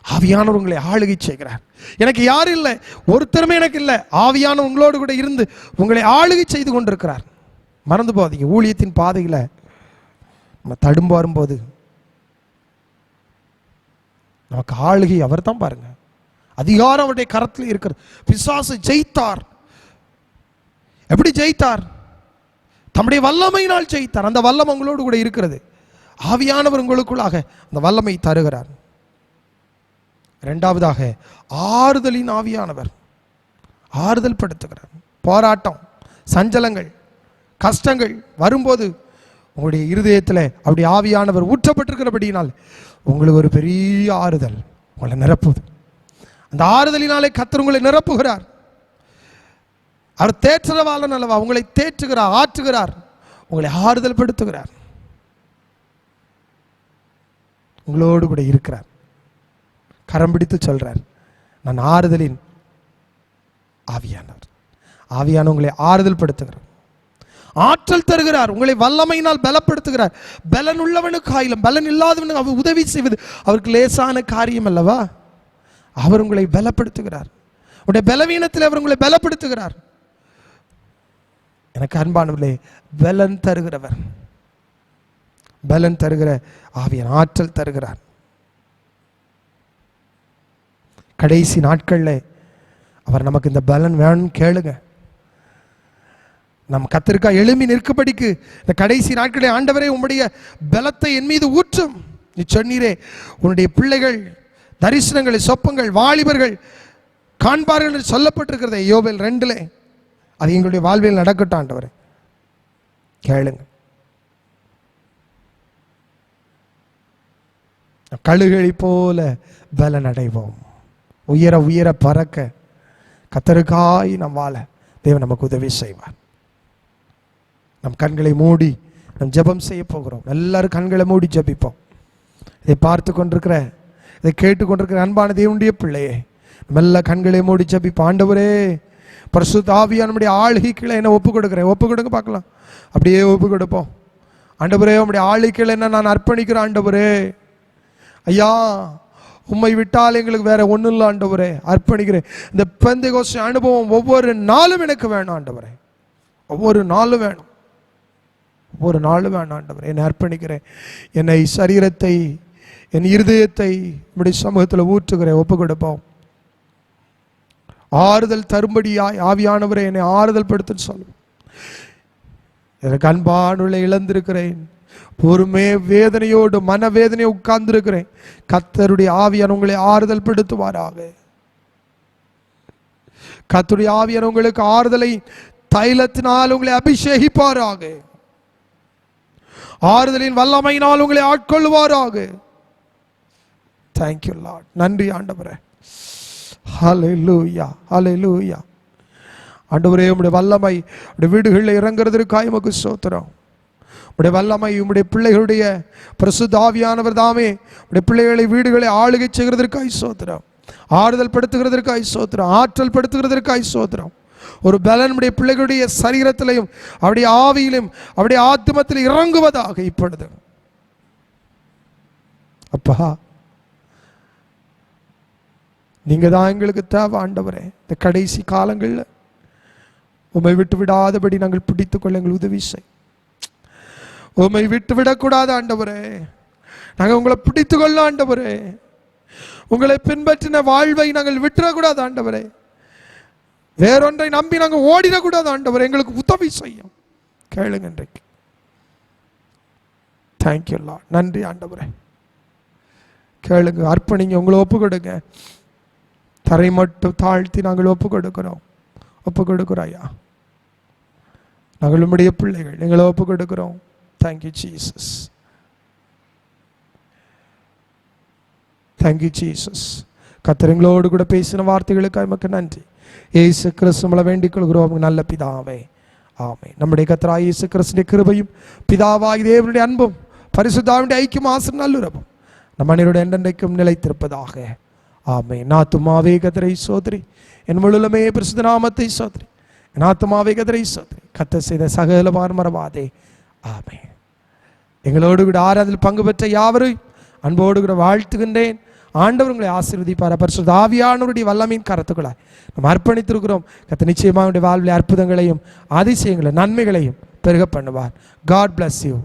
ஆவியானவர் உங்களை ஆளுகை செய்கிறார். எனக்கு யாரும் இல்லை, ஒருத்தருமே எனக்கு இல்லை. ஆவியானவர் உங்களோடு கூட இருந்து உங்களை ஆளுகை செய்து கொண்டிருக்கிறார். மறந்து போகாதீங்க, ஊழியத்தின் பாதையில் நம்ம தடுமாறும் போது நமக்கு ஆளுகை அவர் தான். பாருங்க, அதிகாரம் அவருடைய கரத்தில் இருக்கிறது. பிசாசு ஜெயித்தார். எப்படி ஜெயித்தார்? தம்முடைய வல்லமையினால் ஜெயித்தார். அந்த வல்லமை உங்களோடு கூட இருக்கிறது. ஆவியானவர் உங்களுக்குள்ளாக அந்த வல்லமை தருகிறார். இரண்டாவதாக ஆறுதலின் ஆவியானவர் ஆறுதல் படுத்துகிறார். போராட்டம், சஞ்சலங்கள், கஷ்டங்கள் வரும்போது உங்களுடைய இருதயத்தில் அப்படி ஆவியானவர் ஊற்றப்பட்டிருக்கிறபடியினால் உங்களுக்கு ஒரு பெரிய ஆறுதல் உங்களை நிரப்புது. அந்த ஆறுதலினாலே கர்த்தர் உங்களை நிரப்புகிறார். அவர் தேற்றரவாளன் அல்லவா, உங்களை தேற்றுகிறார், ஆற்றுகிறார், உங்களை ஆறுதல் படுத்துகிறார், உங்களோடு கூட இருக்கிறார். கரம் பிடித்து சொல்றார், நான் ஆறுதலின் ஆவியானவர். ஆவியான உங்களை ஆறுதல் படுத்துகிறார், ஆற்றல் தருகிறார், உங்களை வல்லமையினால் பலப்படுத்துகிறார். பலன் உள்ளவனுக்கு ஆயிலும் பலன் இல்லாதவனுக்கு அவர் உதவி செய்வது அவருக்கு லேசான காரியம் அல்லவா. அவர் உங்களை பலப்படுத்துகிறார். உடைய பலவீனத்தில் அவர் உங்களை பலப்படுத்துகிறார். எனக்கு அன்பானவர்களே, பலன் தருகிறவர், பலன் தருகிற ஆவியான ஆற்றல் தருகிறார். கடைசி நாட்களில் அவர் நமக்கு இந்த பலன் வேணும்னு கேளுங்க. நம் கர்த்தருக்கா எழும்பி நிற்கபடிக்கு இந்த கடைசி நாட்களில் ஆண்டவரே உம்முடைய பலத்தை என் மீது ஊற்றும். நீ சொன்னீரே, உன்னுடைய பிள்ளைகள் தரிசனங்களை, சொப்பங்கள், வாலிபர்கள் காண்பார்கள் என்று சொல்லப்பட்டிருக்கிறது யோவேல் 2. அது எங்களுடைய வாழ்வில் நடக்கட்டும் ஆண்டவரே, கேளுங்க. கழுகை போல பலன் அடைவோம். உயர உயர பறக்க கர்த்தருக்காய் நம் வாழ தேவன் நமக்கு உதவி செய்வார். நம் கண்களை மூடி நம் ஜெபம் செய்ய போகிறோம். எல்லாரும் கண்களை மூடி ஜெபிப்போம். இதை பார்த்து கொண்டிருக்கிற, இதை கேட்டுக்கொண்டிருக்கிற அன்பான தேவனுடைய பிள்ளையே, மெல்ல கண்களை மூடி ஜெபிப்போம். ஆண்டவரே, பரிசுத்த ஆவியானவருடைய நம்முடைய ஆளுகைகளை என்ன ஒப்பு கொடுக்குறேன். ஒப்பு கொடுங்க பார்க்கலாம். அப்படியே ஒப்பு கொடுப்போம். ஆண்டவரே, உம்முடைய ஆளுகைகளை என்ன நான் அர்ப்பணிக்கிறேன். ஆண்டவரே ஐயா, உம்மை விட்டால் எங்களுக்கு வேற ஒன்றும் இல்லை. ஆண்டவரே அர்ப்பணிக்கிறேன். இந்த பெந்தேகோஸ்து அனுபவம் ஒவ்வொரு நாளும் எனக்கு வேணும். ஆண்டவரே ஒவ்வொரு நாளும் வேணும், ஒவ்வொரு நாளும் வேணும். ஆண்டவரே என்னை அர்ப்பணிக்கிறேன். என்னை, சரீரத்தை, என் இருதயத்தை இப்படி சமூகத்தில் ஊற்றுகிறேன். ஒப்பு கொடுப்போம். ஆறுதல் தரும்படியாய் ஆவியானவரை என்னை ஆறுதல் படுத்துன்னு சொல்லுவோம். எனக்கு அன்பானுள்ள இழந்திருக்கிறேன், பொறுமே வேதனையோடு மனவேதனையை உட்கார்ந்திருக்கிறேன். கர்த்தருடைய ஆவியான் உங்களை ஆறுதல் படுத்துவாராக. கர்த்தருடைய ஆவியான் உங்களுக்கு ஆறுதலை தைலத்தினால் உங்களை அபிஷேகிப்பாராக. ஆறுதலின் வல்லமையினால் உங்களை ஆட்கொள்வாராக. Thank you Lord. நன்றி ஆண்டவரே. ஹல்லேலூயா, ஹல்லேலூயா. ஆண்டவரே, உம்முடைய வல்லமை உடைய வீடுகளில் இறங்குறதற்காக உமக்கு ஸ்தோத்திரம். உடைய வல்லமை உம்முடைய பிள்ளைகளுடைய பரிசுத்த ஆவியானவர் தாமே உடைய பிள்ளைகளை வீடுகளை ஆளுகை செய்கிறதற்காக ஸ்தோத்திரம். ஆறுதல் படுத்துகிறதற்காக ஸ்தோத்திரம். ஆற்றல் படுத்துகிறதற்காக ஸ்தோத்திரம். ஒரு பலன் உடைய பிள்ளைகளுடைய சரீரத்திலையும் அவருடைய ஆவியிலும் அவருடைய ஆத்மத்தில் இறங்குவதாக இப்பொழுது. அப்பா, நீங்க தான் எங்களுக்கு தேவை ஆண்டவரே. இந்த கடைசி காலங்களில் உம்மை விட்டு விடாதபடி நாங்கள் பிடித்துக் கொள்ள எங்கள் உதவி செய். உம்மை விட்டு விடக்கூடாது ஆண்டவரே. நாங்கள் உங்களை பிடித்துக் கொள்ள ஆண்டவரே. உங்களை பின்பற்றின வாழ்வை நாங்கள் விட்டுறக்கூடாது ஆண்டவரே. வேறொன்றை நம்பி நாங்கள் ஓடிடக்கூடாது ஆண்டவரே. எங்களுக்கு உதவி செய்யும். கேளுங்க இன்றைக்கு. Thank you Lord. நன்றி ஆண்டவரே. கேளுங்க, அர்ப்பணிங்க, உங்களை ஒப்பு கொடுங்க. தரை மட்டும் தாழ்த்தி நாங்கள் ஒப்பு கொடுக்கிறோம். ஒப்பு கொடுக்கிறோம் ஐயா. நாங்கள் உம்முடைய பிள்ளைகள், எங்களை ஒப்பு கொடுக்கிறோம். Thank you Jesus. Thank you Jesus. கர்த்தர் எங்களோடு கூட பேசின வார்த்தைகளுக்காக எமக்கு நன்றி. இயேசு கிறிஸ்துவ வேண்டிக் கொள்கிறோம் நல்ல பிதாவே, ஆமென். நம்முடைய கர்த்தராகிய இயேசு கிறிஸ்துவின் கிருபையும் பிதாவாகிய தேவனுடைய அன்பும் பரிசுத்தாவினுடைய ஐக்கியம் ஆசீர்வாதம் நல்லுறவும் நம் அனைவருடைய என்றென்றைக்கும் நிலைத்திருப்பதாக. ஆமென். என் ஆத்துமாவே கர்த்தரை ஸ்தோத்திரி, என் முழுமே பரிசுத்த நாமத்தை ஸ்தோத்திரி. என் ஆத்துமாவே கர்த்தரை ஸ்தோத்திரி, கர்த்தர் செய்த சகல மறவாதே. ஆமென். எங்களோடு கூட ஆராதனையில் பங்கு பெற்ற யாவரையும் அன்போடு கூட வாழ்த்துகின்றேன். ஆண்டவர் உங்களை ஆசீர்வதிப்பார். பரிசுத்த ஆவியானவருடைய வல்லமையின் கரத்துக்களாய் நம்ம அர்ப்பணித்திருக்கிறோம். கர்த்தர் நிச்சயமாக வாழ்வில் அற்புதங்களையும் அதிசயங்களையும் நன்மைகளையும் பெருக பண்ணுவார். God bless you.